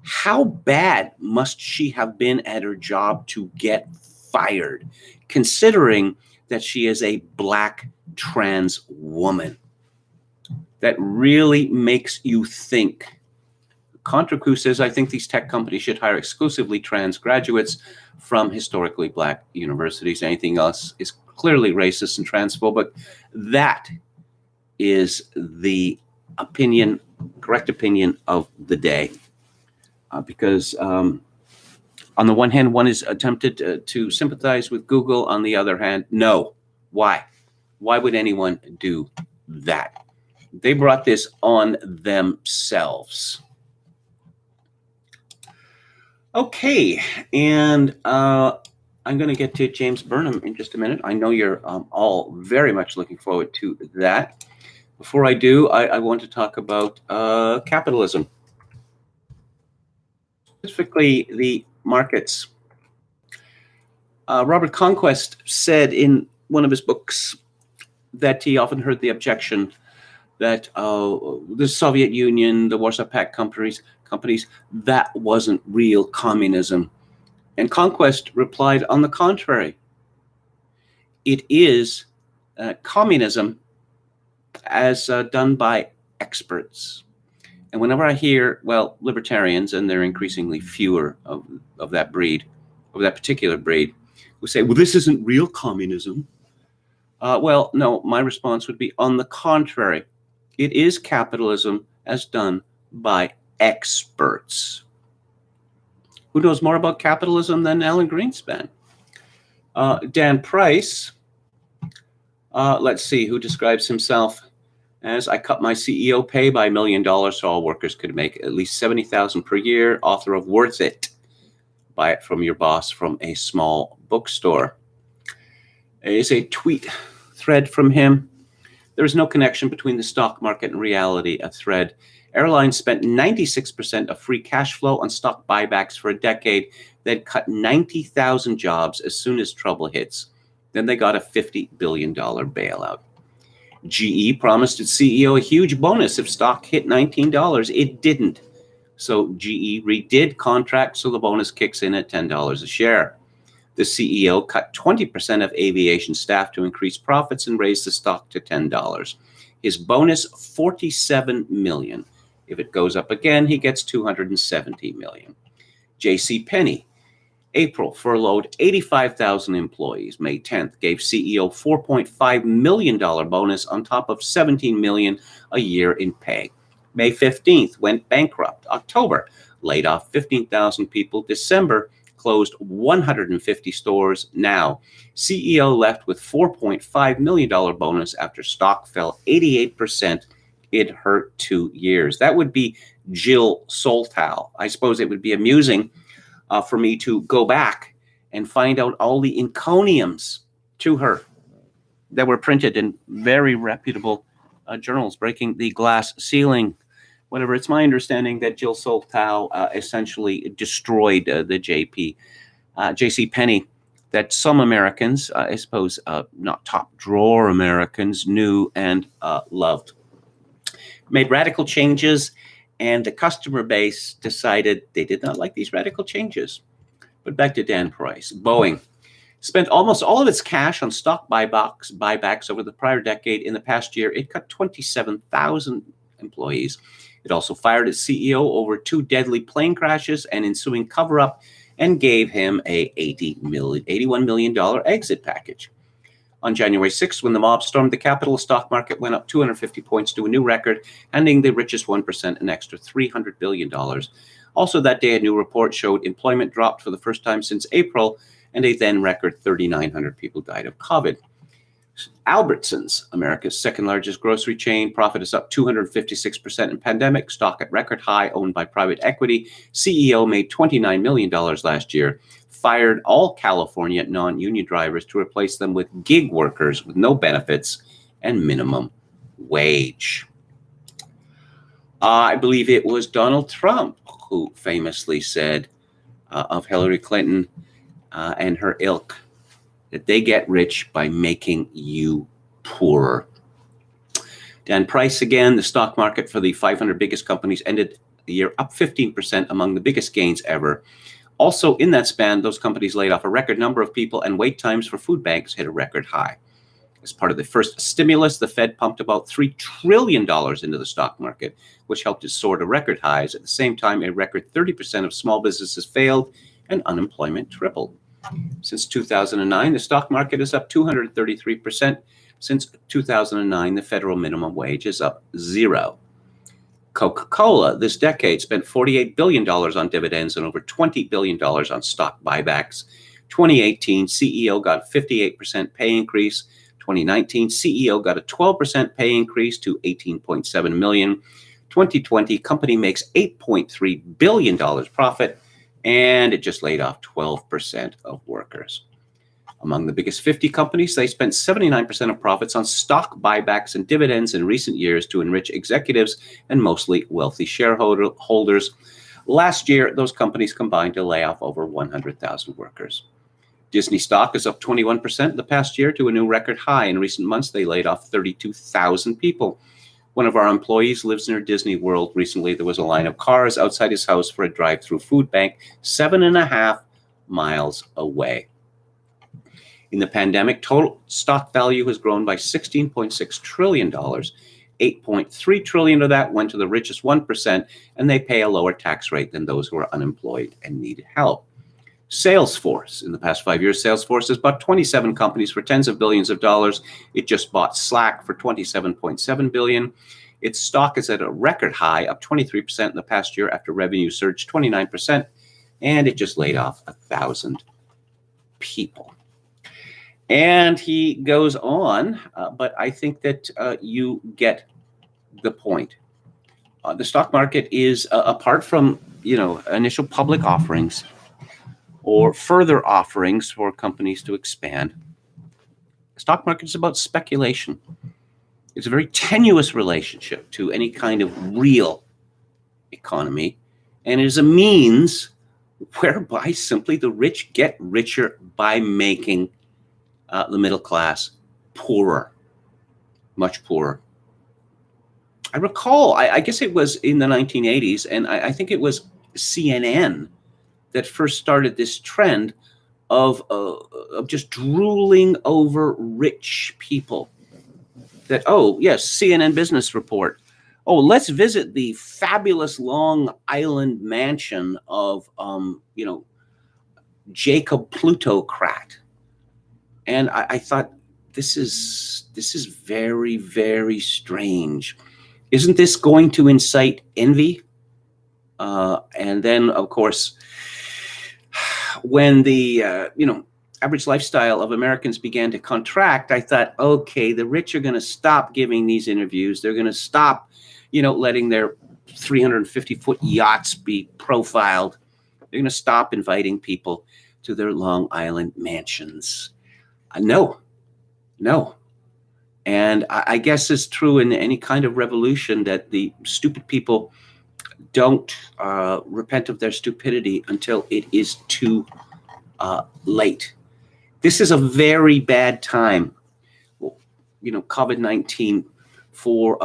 How bad must she have been at her job to get fired, considering that she is a Black trans woman? That really makes you think. Contra says, I think these tech companies should hire exclusively trans graduates from historically Black universities. Anything else is clearly racist and transphobic. That is the correct opinion of the day. Because on the one hand, one is attempted to sympathize with Google. On the other hand, no. Why? Why would anyone do that? They brought this on themselves. Okay, and I'm going to get to James Burnham in just a minute. I know you're all very much looking forward to that. Before I do, I want to talk about capitalism. Specifically, the markets. Robert Conquest said in one of his books that he often heard the objection that the Soviet Union, the Warsaw Pact companies, that wasn't real communism. And Conquest replied, on the contrary, it is communism as done by experts. And whenever I hear, libertarians, and they're increasingly fewer of that breed, of that particular breed, who say, well, this isn't real communism. No, my response would be, on the contrary, it is capitalism as done by experts. Who knows more about capitalism than Alan Greenspan? Dan Price, let's see, who describes himself as, I cut my CEO pay by $1 million so all workers could make at least $70,000 per year, author of Worth It. Buy it from your boss from a small bookstore. Is a tweet thread from him. There is no connection between the stock market and reality, a thread. Airlines spent 96% of free cash flow on stock buybacks for a decade, then cut 90,000 jobs as soon as trouble hits. Then they got a $50 billion bailout. GE promised its CEO a huge bonus if stock hit $19. It didn't. So GE redid contracts so the bonus kicks in at $10 a share. The CEO cut 20% of aviation staff to increase profits and raise the stock to $10. His bonus, $47 million. If it goes up again, he gets $270 million. J.C. Penney, April, furloughed 85,000 employees. May 10th, gave CEO $4.5 million bonus on top of $17 million a year in pay. May 15th, went bankrupt. October, laid off 15,000 people. December, closed 150 stores. Now, CEO left with $4.5 million bonus after stock fell 88%. It hurt 2 years. That would be Jill Soltau. I suppose it would be amusing for me to go back and find out all the encomiums to her that were printed in very reputable journals, breaking the glass ceiling. Whatever. It's my understanding that Jill Soltau essentially destroyed the J.C. Penney, that some Americans, I suppose not top drawer Americans, knew and loved. Made radical changes, and the customer base decided they did not like these radical changes. But back to Dan Price. Boeing spent almost all of its cash on stock buybacks over the prior decade. In the past year, it cut 27,000 employees. It also fired its CEO over 2 deadly plane crashes and ensuing cover-up, and gave him a $81 million exit package. On January 6th, when the mob stormed the Capitol, the stock market went up 250 points to a new record, handing the richest 1% an extra $300 billion. Also that day, a new report showed employment dropped for the first time since April, and a then record 3,900 people died of COVID. Albertsons, America's second largest grocery chain, profit is up 256% in pandemic, stock at record high, owned by private equity. CEO made $29 million last year, fired all California non-union drivers to replace them with gig workers with no benefits and minimum wage. I believe it was Donald Trump who famously said of Hillary Clinton and her ilk, that they get rich by making you poorer. Dan Price again, the stock market for the 500 biggest companies ended the year up 15%, among the biggest gains ever. Also in that span, those companies laid off a record number of people, and wait times for food banks hit a record high. As part of the first stimulus, the Fed pumped about $3 trillion into the stock market, which helped it soar to record highs. At the same time, a record 30% of small businesses failed and unemployment tripled. Since 2009, the stock market is up 233%. Since 2009, the federal minimum wage is up 0. Coca-Cola this decade spent $48 billion on dividends and over $20 billion on stock buybacks. 2018, CEO got a 58% pay increase. 2019, CEO got a 12% pay increase to $18.7 million. 2020, company makes $8.3 billion profit, and it just laid off 12% of workers. Among the biggest 50 companies, they spent 79% of profits on stock buybacks and dividends in recent years to enrich executives and mostly wealthy shareholders. Last year, those companies combined to lay off over 100,000 workers. Disney stock is up 21% in the past year to a new record high. In recent months, they laid off 32,000 people. One of our employees lives near Disney World. Recently, there was a line of cars outside his house for a drive-through food bank 7.5 miles away. In the pandemic, total stock value has grown by $16.6 trillion. $8.3 trillion of that went to the richest 1%, and they pay a lower tax rate than those who are unemployed and need help. Salesforce. In the past 5 years, Salesforce has bought 27 companies for tens of billions of dollars. It just bought Slack for $27.7 billion. Its stock is at a record high, up 23% in the past year after revenue surged 29%, and it just laid off 1,000 people. And he goes on, but I think that you get the point. The stock market is, apart from, initial public offerings or further offerings for companies to expand, the stock market is about speculation. It's a very tenuous relationship to any kind of real economy, and it is a means whereby simply the rich get richer by making the middle class poorer, much poorer. I recall, I guess it was in the 1980s, and I think it was CNN that first started this trend of just drooling over rich people. That, oh, yes, CNN Business Report. Oh, let's visit the fabulous Long Island mansion of, Jacob Plutocrat. And I thought, this is very, very strange. Isn't this going to incite envy? And then, of course, when the average lifestyle of Americans began to contract, I thought, okay, the rich are going to stop giving these interviews. They're going to stop, letting their 350-foot yachts be profiled. They're going to stop inviting people to their Long Island mansions. No. And I guess it's true in any kind of revolution that the stupid people don't repent of their stupidity until it is too late. This is a very bad time, COVID-19, for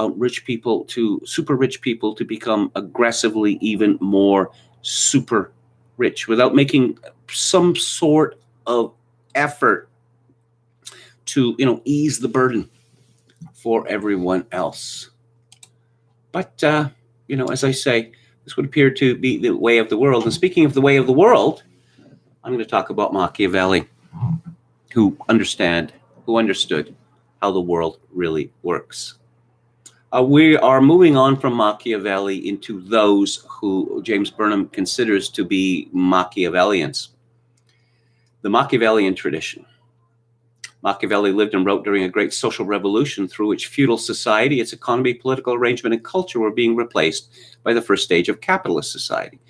super rich people to become aggressively even more super rich without making some sort of effort to, ease the burden for everyone else. But, as I say, this would appear to be the way of the world. And speaking of the way of the world, I'm going to talk about Machiavelli, who understood how the world really works. We are moving on from Machiavelli into those who James Burnham considers to be Machiavellians. The Machiavellian tradition. Machiavelli lived and wrote during a great social revolution through which feudal society, its economy, political arrangement, and culture were being replaced by the first stage of capitalist society.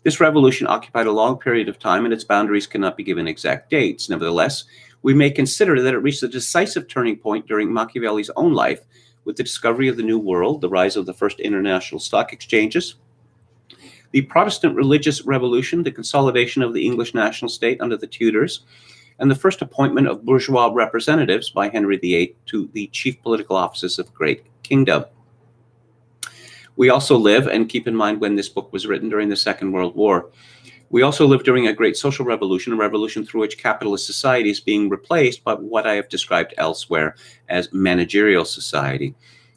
This revolution occupied a long period of time, and its boundaries cannot be given exact dates. Nevertheless, we may consider that it reached a decisive turning point during Machiavelli's own life, with the discovery of the New World, the rise of the first international stock exchanges, the Protestant religious revolution, the consolidation of the English national state under the Tudors, and the first appointment of bourgeois representatives by Henry VIII to the chief political offices of the Great Kingdom. We also live, and keep in mind when this book was written, during the Second World War, we also live during a great social revolution, a revolution through which capitalist society is being replaced by what I have described elsewhere as managerial society.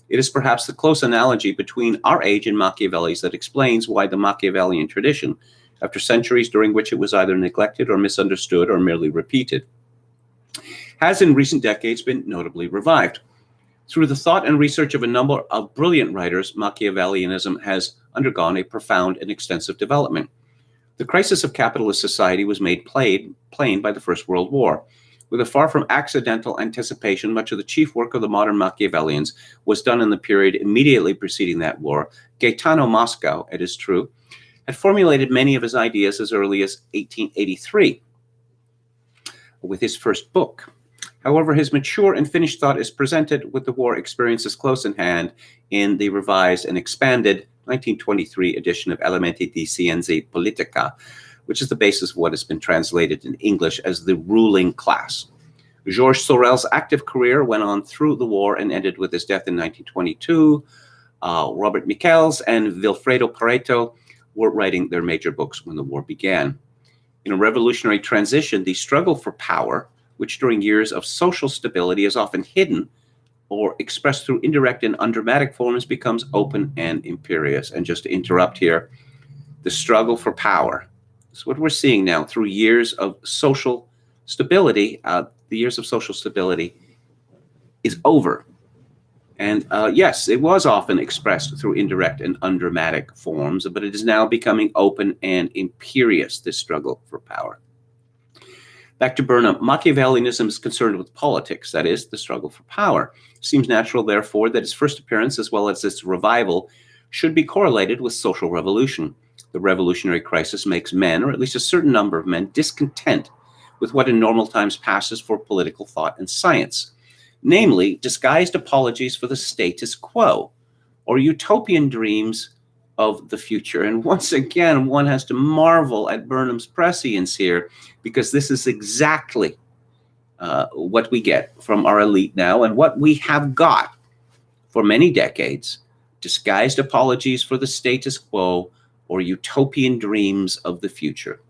It is perhaps the close analogy between our age and Machiavelli's that explains why the Machiavellian tradition, after centuries during which it was either neglected or misunderstood or merely repeated, has in recent decades been notably revived. Through the thought and research of a number of brilliant writers, Machiavellianism has undergone a profound and extensive development. The crisis of capitalist society was made plain by the First World War. With a far from accidental anticipation, much of the chief work of the modern Machiavellians was done in the period immediately preceding that war. Gaetano Moscow, it is true, had formulated many of his ideas as early as 1883 with his first book. However, his mature and finished thought is presented with the war experiences close in hand in the revised and expanded 1923 edition of Elementi di Scienza Politica, which is the basis of what has been translated in English as the ruling class. Georges Sorel's active career went on through the war and ended with his death in 1922. Robert Michels and Vilfredo Pareto were writing their major books when the war began. In a revolutionary transition, the struggle for power, which during years of social stability is often hidden or expressed through indirect and undramatic forms, becomes open and imperious. And just to interrupt here, the struggle for power is what we're seeing now through years of social stability. The years of social stability is over. And yes, it was often expressed through indirect and undramatic forms, but it is now becoming open and imperious, this struggle for power. Back to Burnham, Machiavellianism is concerned with politics, that is, the struggle for power. It seems natural, therefore, that its first appearance, as well as its revival, should be correlated with social revolution. The revolutionary crisis makes men, or at least a certain number of men, discontent with what in normal times passes for political thought and science, namely disguised apologies for the status quo or utopian dreams of the future. And once again, one has to marvel at Burnham's prescience here, because this is exactly what we get from our elite now and what we have got for many decades: disguised apologies for the status quo or utopian dreams of the future.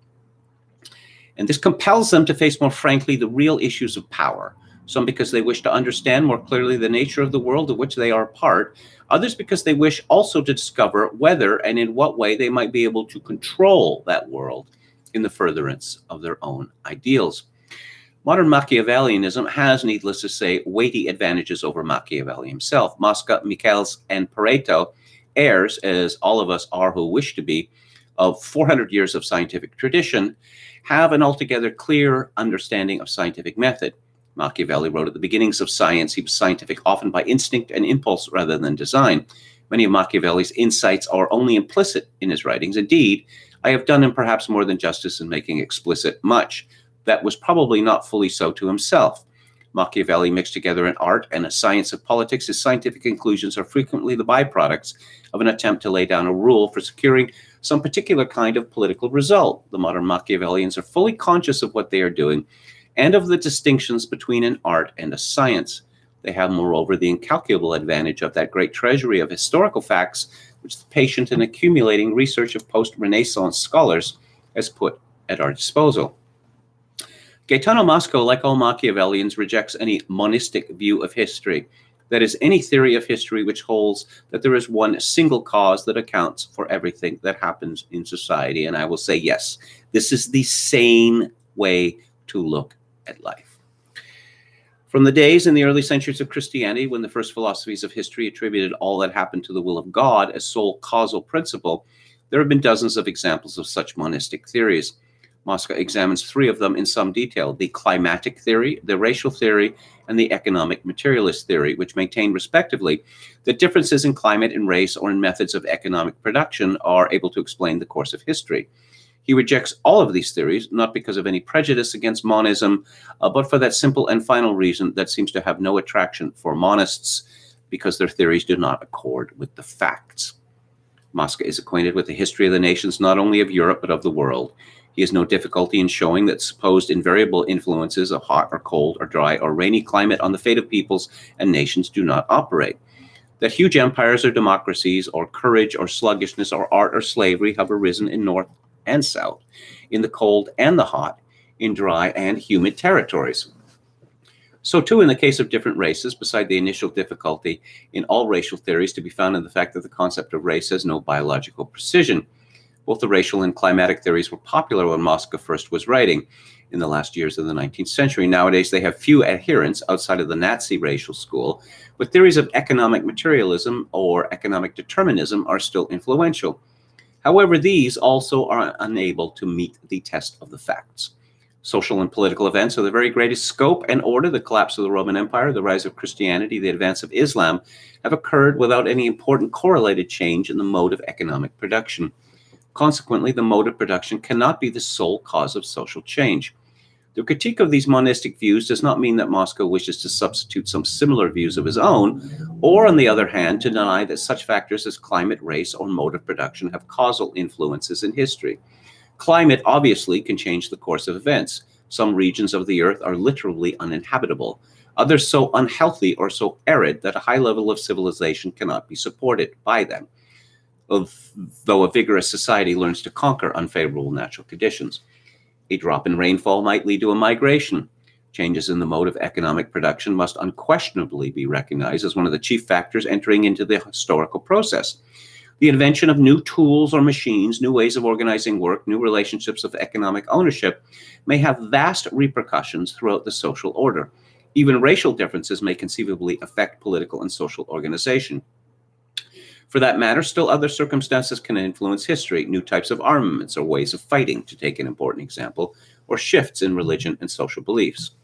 And this compels them to face more frankly the real issues of power, some because they wish to understand more clearly the nature of the world of which they are a part, others because they wish also to discover whether and in what way they might be able to control that world in the furtherance of their own ideals. Modern Machiavellianism has, needless to say, weighty advantages over Machiavelli himself. Mosca, Michels, and Pareto, heirs, as all of us are who wish to be, of 400 years of scientific tradition, have an altogether clear understanding of scientific method. Machiavelli wrote at the beginnings of science. He was scientific often by instinct and impulse rather than design. Many of Machiavelli's insights are only implicit in his writings. Indeed, I have done him perhaps more than justice in making explicit much that was probably not fully so to himself. Machiavelli mixed together an art and a science of politics. His scientific conclusions are frequently the byproducts of an attempt to lay down a rule for securing some particular kind of political result. The modern Machiavellians are fully conscious of what they are doing and of the distinctions between an art and a science. They have, moreover, the incalculable advantage of that great treasury of historical facts which the patient and accumulating research of post-Renaissance scholars has put at our disposal. Gaetano Moscow, like all Machiavellians, rejects any monistic view of history. That is, any theory of history which holds that there is one single cause that accounts for everything that happens in society. And I will say, yes, this is the sane way to look at life. From the days in the early centuries of Christianity, when the first philosophies of history attributed all that happened to the will of God as sole causal principle, there have been dozens of examples of such monistic theories. Mosca examines three of them in some detail: the climatic theory, the racial theory, and the economic materialist theory, which maintain respectively that differences in climate and race or in methods of economic production are able to explain the course of history. He rejects all of these theories, not because of any prejudice against monism, but for that simple and final reason that seems to have no attraction for monists, because their theories do not accord with the facts. Mosca is acquainted with the history of the nations, not only of Europe, but of the world. He has no difficulty in showing that supposed invariable influences of hot or cold or dry or rainy climate on the fate of peoples and nations do not operate. That huge empires or democracies or courage or sluggishness or art or slavery have arisen in North and South, in the cold and the hot, in dry and humid territories. So too in the case of different races, beside the initial difficulty in all racial theories to be found in the fact that the concept of race has no biological precision. Both the racial and climatic theories were popular when Mosca first was writing in the last years of the 19th century. Nowadays, they have few adherents outside of the Nazi racial school, but theories of economic materialism or economic determinism are still influential. However, these also are unable to meet the test of the facts. Social and political events of the very greatest scope and order, the collapse of the Roman Empire, the rise of Christianity, the advance of Islam, have occurred without any important correlated change in the mode of economic production. Consequently, the mode of production cannot be the sole cause of social change. The critique of these monistic views does not mean that Moscow wishes to substitute some similar views of his own, or on the other hand, to deny that such factors as climate, race, or mode of production have causal influences in history. Climate obviously can change the course of events. Some regions of the earth are literally uninhabitable, others so unhealthy or so arid that a high level of civilization cannot be supported by them, though a vigorous society learns to conquer unfavorable natural conditions. A drop in rainfall might lead to a migration. Changes in the mode of economic production must unquestionably be recognized as one of the chief factors entering into the historical process. The invention of new tools or machines, new ways of organizing work, new relationships of economic ownership may have vast repercussions throughout the social order. Even racial differences may conceivably affect political and social organization. For that matter, still other circumstances can influence history, new types of armaments or ways of fighting, to take an important example, or shifts in religion and social beliefs.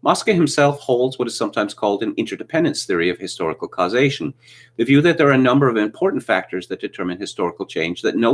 Mosca himself holds what is sometimes called an interdependence theory of historical causation, the view that there are a number of important factors that determine historical change, that no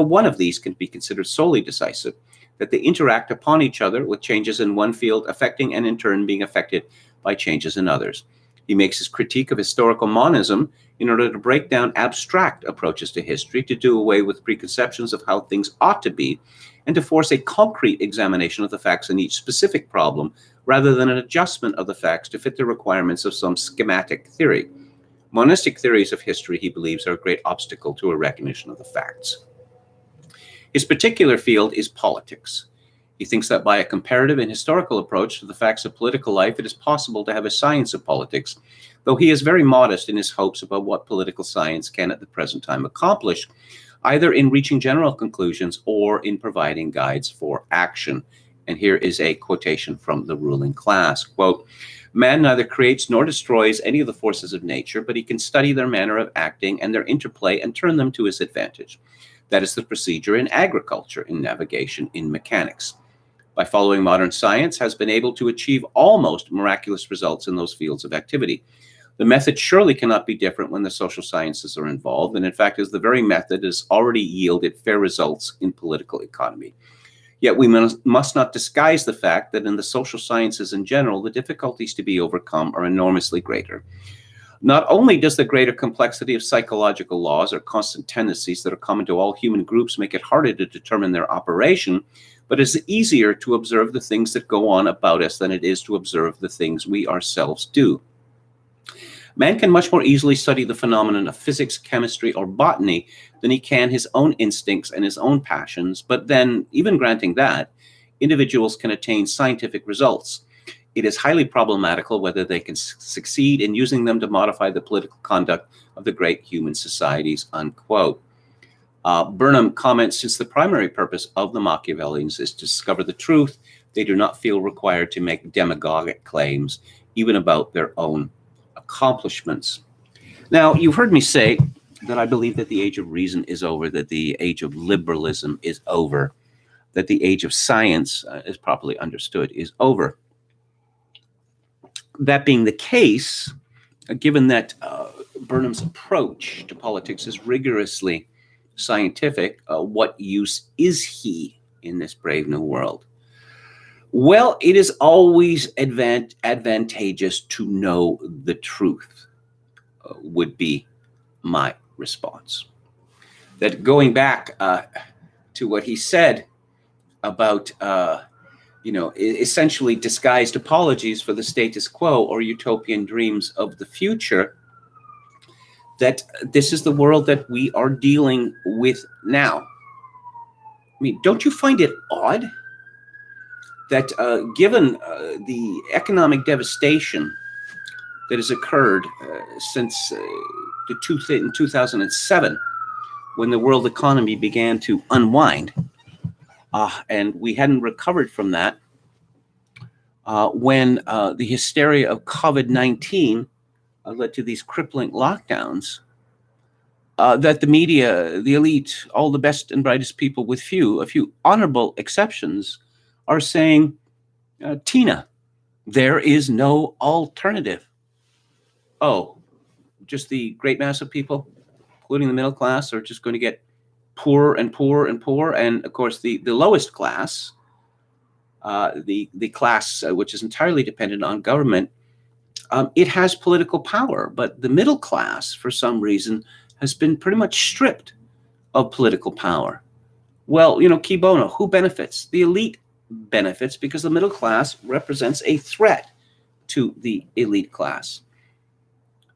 one of these can be considered solely decisive, that they interact upon each other, with changes in one field affecting and in turn being affected by changes in others. He makes his critique of historical monism in order to break down abstract approaches to history, to do away with preconceptions of how things ought to be, and to force a concrete examination of the facts in each specific problem, rather than an adjustment of the facts to fit the requirements of some schematic theory. Monistic theories of history, he believes, are a great obstacle to a recognition of the facts. His particular field is politics. He thinks that by a comparative and historical approach to the facts of political life, it is possible to have a science of politics, though he is very modest in his hopes about what political science can at the present time accomplish, either in reaching general conclusions or in providing guides for action. And here is a quotation from the ruling class. Quote, "Man neither creates nor destroys any of the forces of nature, but he can study their manner of acting and their interplay and turn them to his advantage. That is the procedure in agriculture, in navigation, in mechanics. By following modern science, has been able to achieve almost miraculous results in those fields of activity. The method surely cannot be different when the social sciences are involved, and in fact is the very method that has already yielded fair results in political economy. Yet we must not disguise the fact that in the social sciences in general, the difficulties to be overcome are enormously greater. Not only does the greater complexity of psychological laws or constant tendencies that are common to all human groups make it harder to determine their operation, but it's easier to observe the things that go on about us than it is to observe the things we ourselves do. Man can much more easily study the phenomenon of physics, chemistry, or botany than he can his own instincts and his own passions, but then, even granting that, individuals can attain scientific results. It is highly problematical whether they can succeed in using them to modify the political conduct of the great human societies," unquote. Burnham comments, "Since the primary purpose of the Machiavellians is to discover the truth, they do not feel required to make demagogic claims, even about their own accomplishments." Now, you've heard me say that I believe that the age of reason is over, that the age of liberalism is over, that the age of science, as properly understood, is over. That being the case, given that Burnham's approach to politics is rigorously scientific, what use is he in this brave new world? Well, it is always advantageous to know the truth, would be my response. That going back to what he said about, essentially disguised apologies for the status quo or utopian dreams of the future, that this is the world that we are dealing with now. I mean, don't you find it odd that given the economic devastation that has occurred since in 2007, when the world economy began to unwind, and we hadn't recovered from that, when the hysteria of COVID-19 led to these crippling lockdowns, that the media, the elite, all the best and brightest people with a few honorable exceptions, are saying, Tina, there is no alternative. Oh, just the great mass of people, including the middle class, are just going to get poorer and poorer and poorer. And of course, the lowest class, the class which is entirely dependent on government, it has political power. But the middle class, for some reason, has been pretty much stripped of political power. Well, cui bono, who benefits? The elite benefits because the middle class represents a threat to the elite class.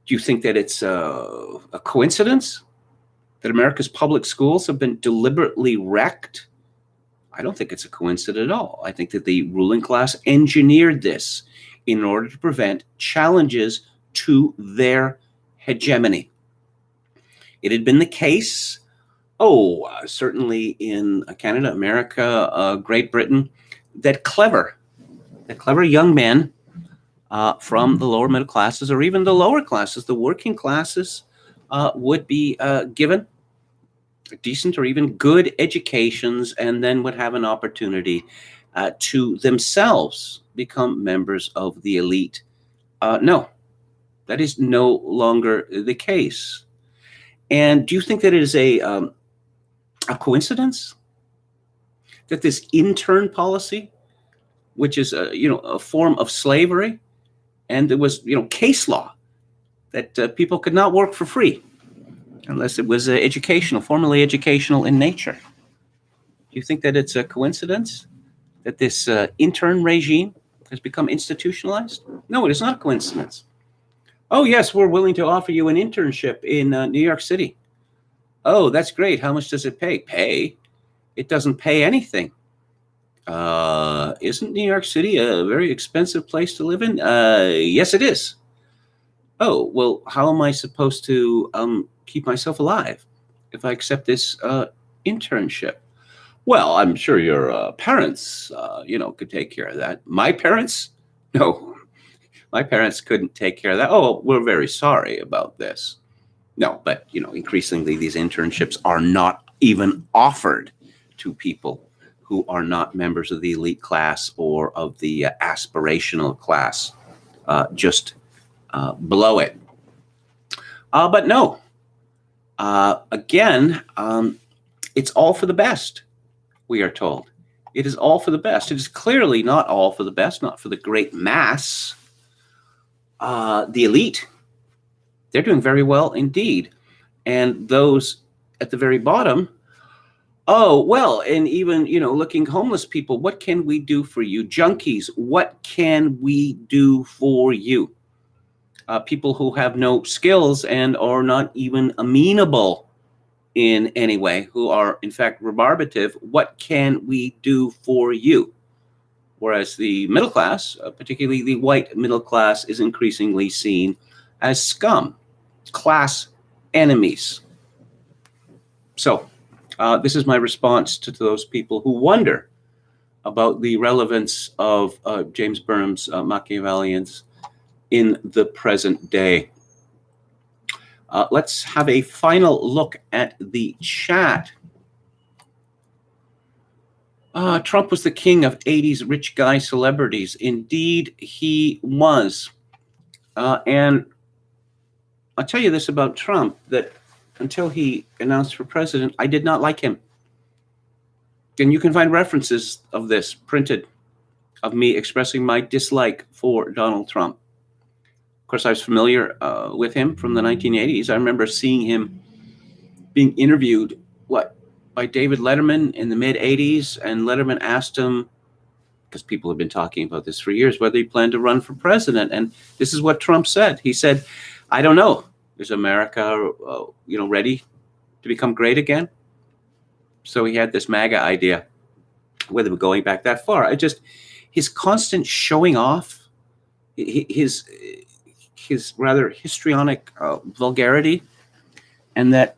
Do you think that it's a coincidence that America's public schools have been deliberately wrecked? I don't think it's a coincidence at all. I think that the ruling class engineered this in order to prevent challenges to their hegemony. It had been the case, certainly in Canada, America, Great Britain, that clever young men from the lower middle classes, or even the lower classes, the working classes, would be given decent or even good educations, and then would have an opportunity to themselves become members of the elite. No, that is no longer the case. And do you think that it is a coincidence that this intern policy, which is a form of slavery, and there was case law that people could not work for free unless it was formally educational in nature? Do you think that it's a coincidence that this intern regime has become institutionalized? No, it is not a coincidence. Oh, yes, we're willing to offer you an internship in New York City. Oh, that's great. How much does it pay? Pay? It doesn't pay anything. Isn't New York City a very expensive place to live in? Yes, it is. Oh, well, how am I supposed to keep myself alive if I accept this internship? Well, I'm sure your parents, could take care of that. My parents? No. My parents couldn't take care of that. Oh, we're very sorry about this. No, but, increasingly these internships are not even offered to people who are not members of the elite class or of the aspirational class, just below it. But no, again, it's all for the best, we are told. It is all for the best. It is clearly not all for the best, not for the great mass. The elite, they're doing very well indeed. And those at the very bottom, and even, looking homeless people, what can we do for you? Junkies, what can we do for you? People who have no skills and are not even amenable in any way, who are in fact rebarbative, what can we do for you? Whereas the middle class, particularly the white middle class, is increasingly seen as scum, class enemies. So this is my response to those people who wonder about the relevance of James Burnham's Machiavellians in the present day. Let's have a final look at the chat. Trump was the king of 80s rich guy celebrities. Indeed, he was. And I'll tell you this about Trump, that until he announced for president, I did not like him. And you can find references of this printed, of me expressing my dislike for Donald Trump. Of course, I was familiar with him from the 1980s. I remember seeing him being interviewed, by David Letterman in the mid-'80s, and Letterman asked him, because people have been talking about this for years, whether he planned to run for president. And this is what Trump said. He said, I don't know. Is America, ready to become great again? So he had this MAGA idea, whether we're going back that far. His constant showing off, his rather histrionic vulgarity, and that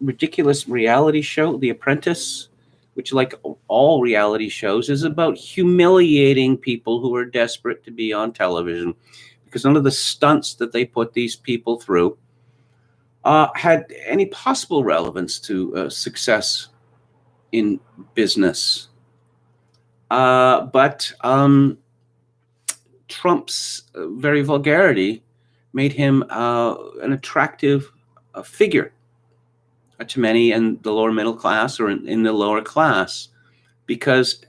ridiculous reality show, The Apprentice, which, like all reality shows, is about humiliating people who are desperate to be on television, because none of the stunts that they put these people through had any possible relevance to success in business. But Trump's very vulgarity made him an attractive figure to many in the lower middle class or in the lower class, because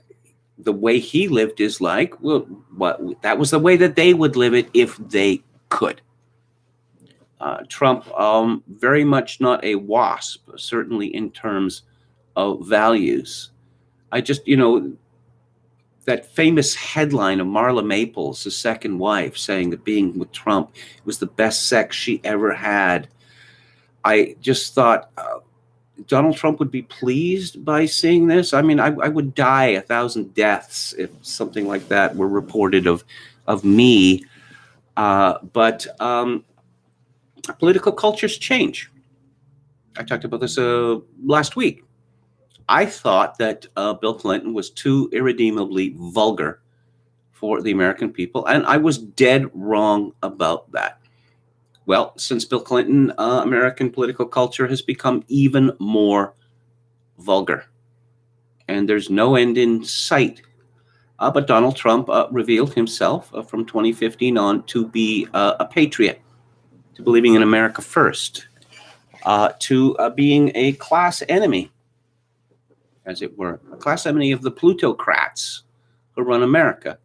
the way he lived his life, that was the way that they would live it if they could. Trump, very much not a WASP, certainly in terms of values. That famous headline of Marla Maples, his second wife, saying that being with Trump was the best sex she ever had. I just thought Donald Trump would be pleased by seeing this. I mean, I would die 1,000 deaths if something like that were reported of me. But political cultures change. I talked about this last week. I thought that Bill Clinton was too irredeemably vulgar for the American people, and I was dead wrong about that. Well, since Bill Clinton, American political culture has become even more vulgar, and there's no end in sight. But Donald Trump revealed himself from 2015 on to be a patriot, to believing in America first, to being a class enemy, as it were, a class enemy of the plutocrats who run America,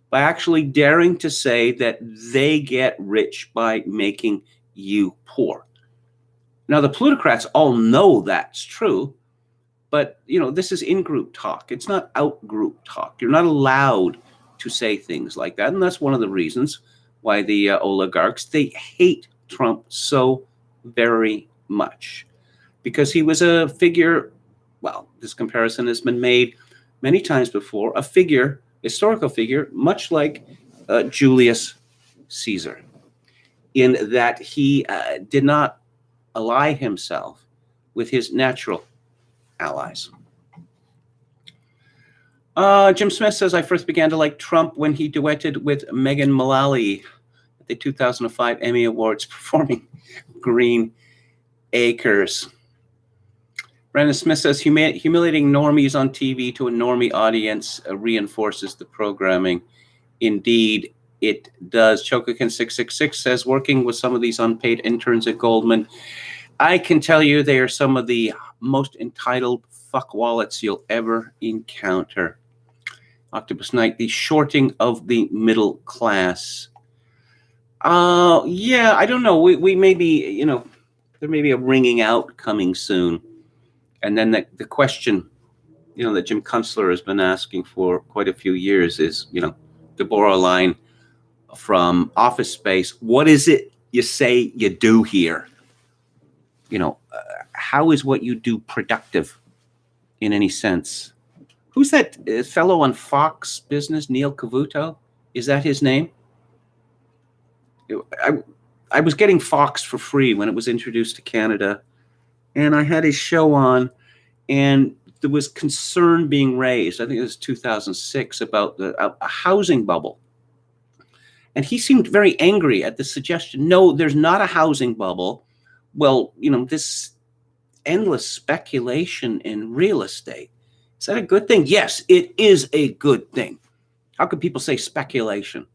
by actually daring to say that they get rich by making you poor. Now, the plutocrats all know that's true, but, this is in-group talk. It's not out-group talk. You're not allowed to say things like that, and that's one of the reasons why the oligarchs, they hate Trump so very much, because he was a figure, well, this comparison has been made many times before, a figure, historical figure, much like Julius Caesar, in that he did not ally himself with his natural allies. Jim Smith says, I first began to like Trump when he duetted with Megan Mullally at the 2005 Emmy Awards performing Green Acres. Brandon Smith says, humiliating normies on TV to a normie audience reinforces the programming. Indeed, it does. Chokokin666 says, working with some of these unpaid interns at Goldman, I can tell you they are some of the most entitled fuckwallets you'll ever encounter. Octopus Knight, the shorting of the middle class. Yeah, I don't know. We may be, there may be a ringing out coming soon. And then the question, that Jim Kunstler has been asking for quite a few years is, Deborah line from Office Space, what is it you say you do here? How is what you do productive in any sense? Who's that fellow on Fox Business, Neil Cavuto? Is that his name? I was getting Fox for free when it was introduced to Canada, and I had his show on, and there was concern being raised, I think it was 2006, about a housing bubble. And he seemed very angry at the suggestion, no, there's not a housing bubble. Well, this endless speculation in real estate, is that a good thing? Yes, it is a good thing. How could people say speculation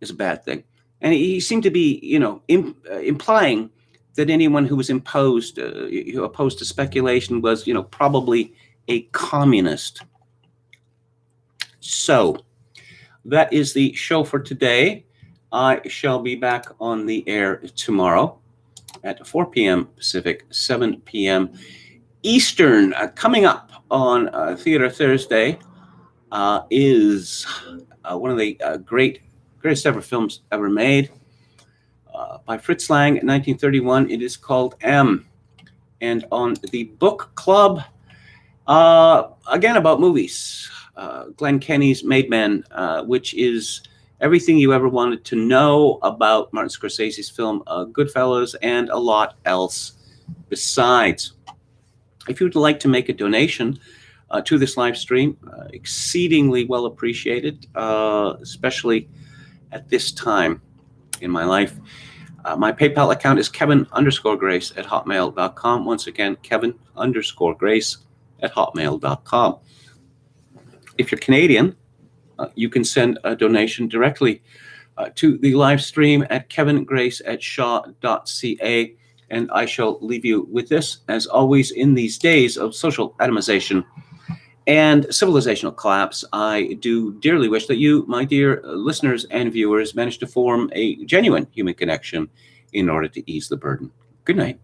is a bad thing? And he seemed to be, implying that anyone who was opposed to speculation was, probably a communist. So that is the show for today. I shall be back on the air tomorrow at 4 p.m. Pacific, 7 p.m. Eastern. Coming up on Theater Thursday is one of the greatest ever films ever made by Fritz Lang in 1931. It is called M. And on the book club, again about movies, Glenn Kenny's Made Men, which is everything you ever wanted to know about Martin Scorsese's film Goodfellas and a lot else besides. If you would like to make a donation to this live stream, exceedingly well appreciated, especially at this time in my life. My PayPal account is kevin_grace@hotmail.com. Once again, kevin_grace@hotmail.com. If you're Canadian, you can send a donation directly to the live stream at kevingrace@shaw.ca. And I shall leave you with this, as always, in these days of social atomization and civilizational collapse. I do dearly wish that you, my dear listeners and viewers, manage to form a genuine human connection in order to ease the burden. Good night.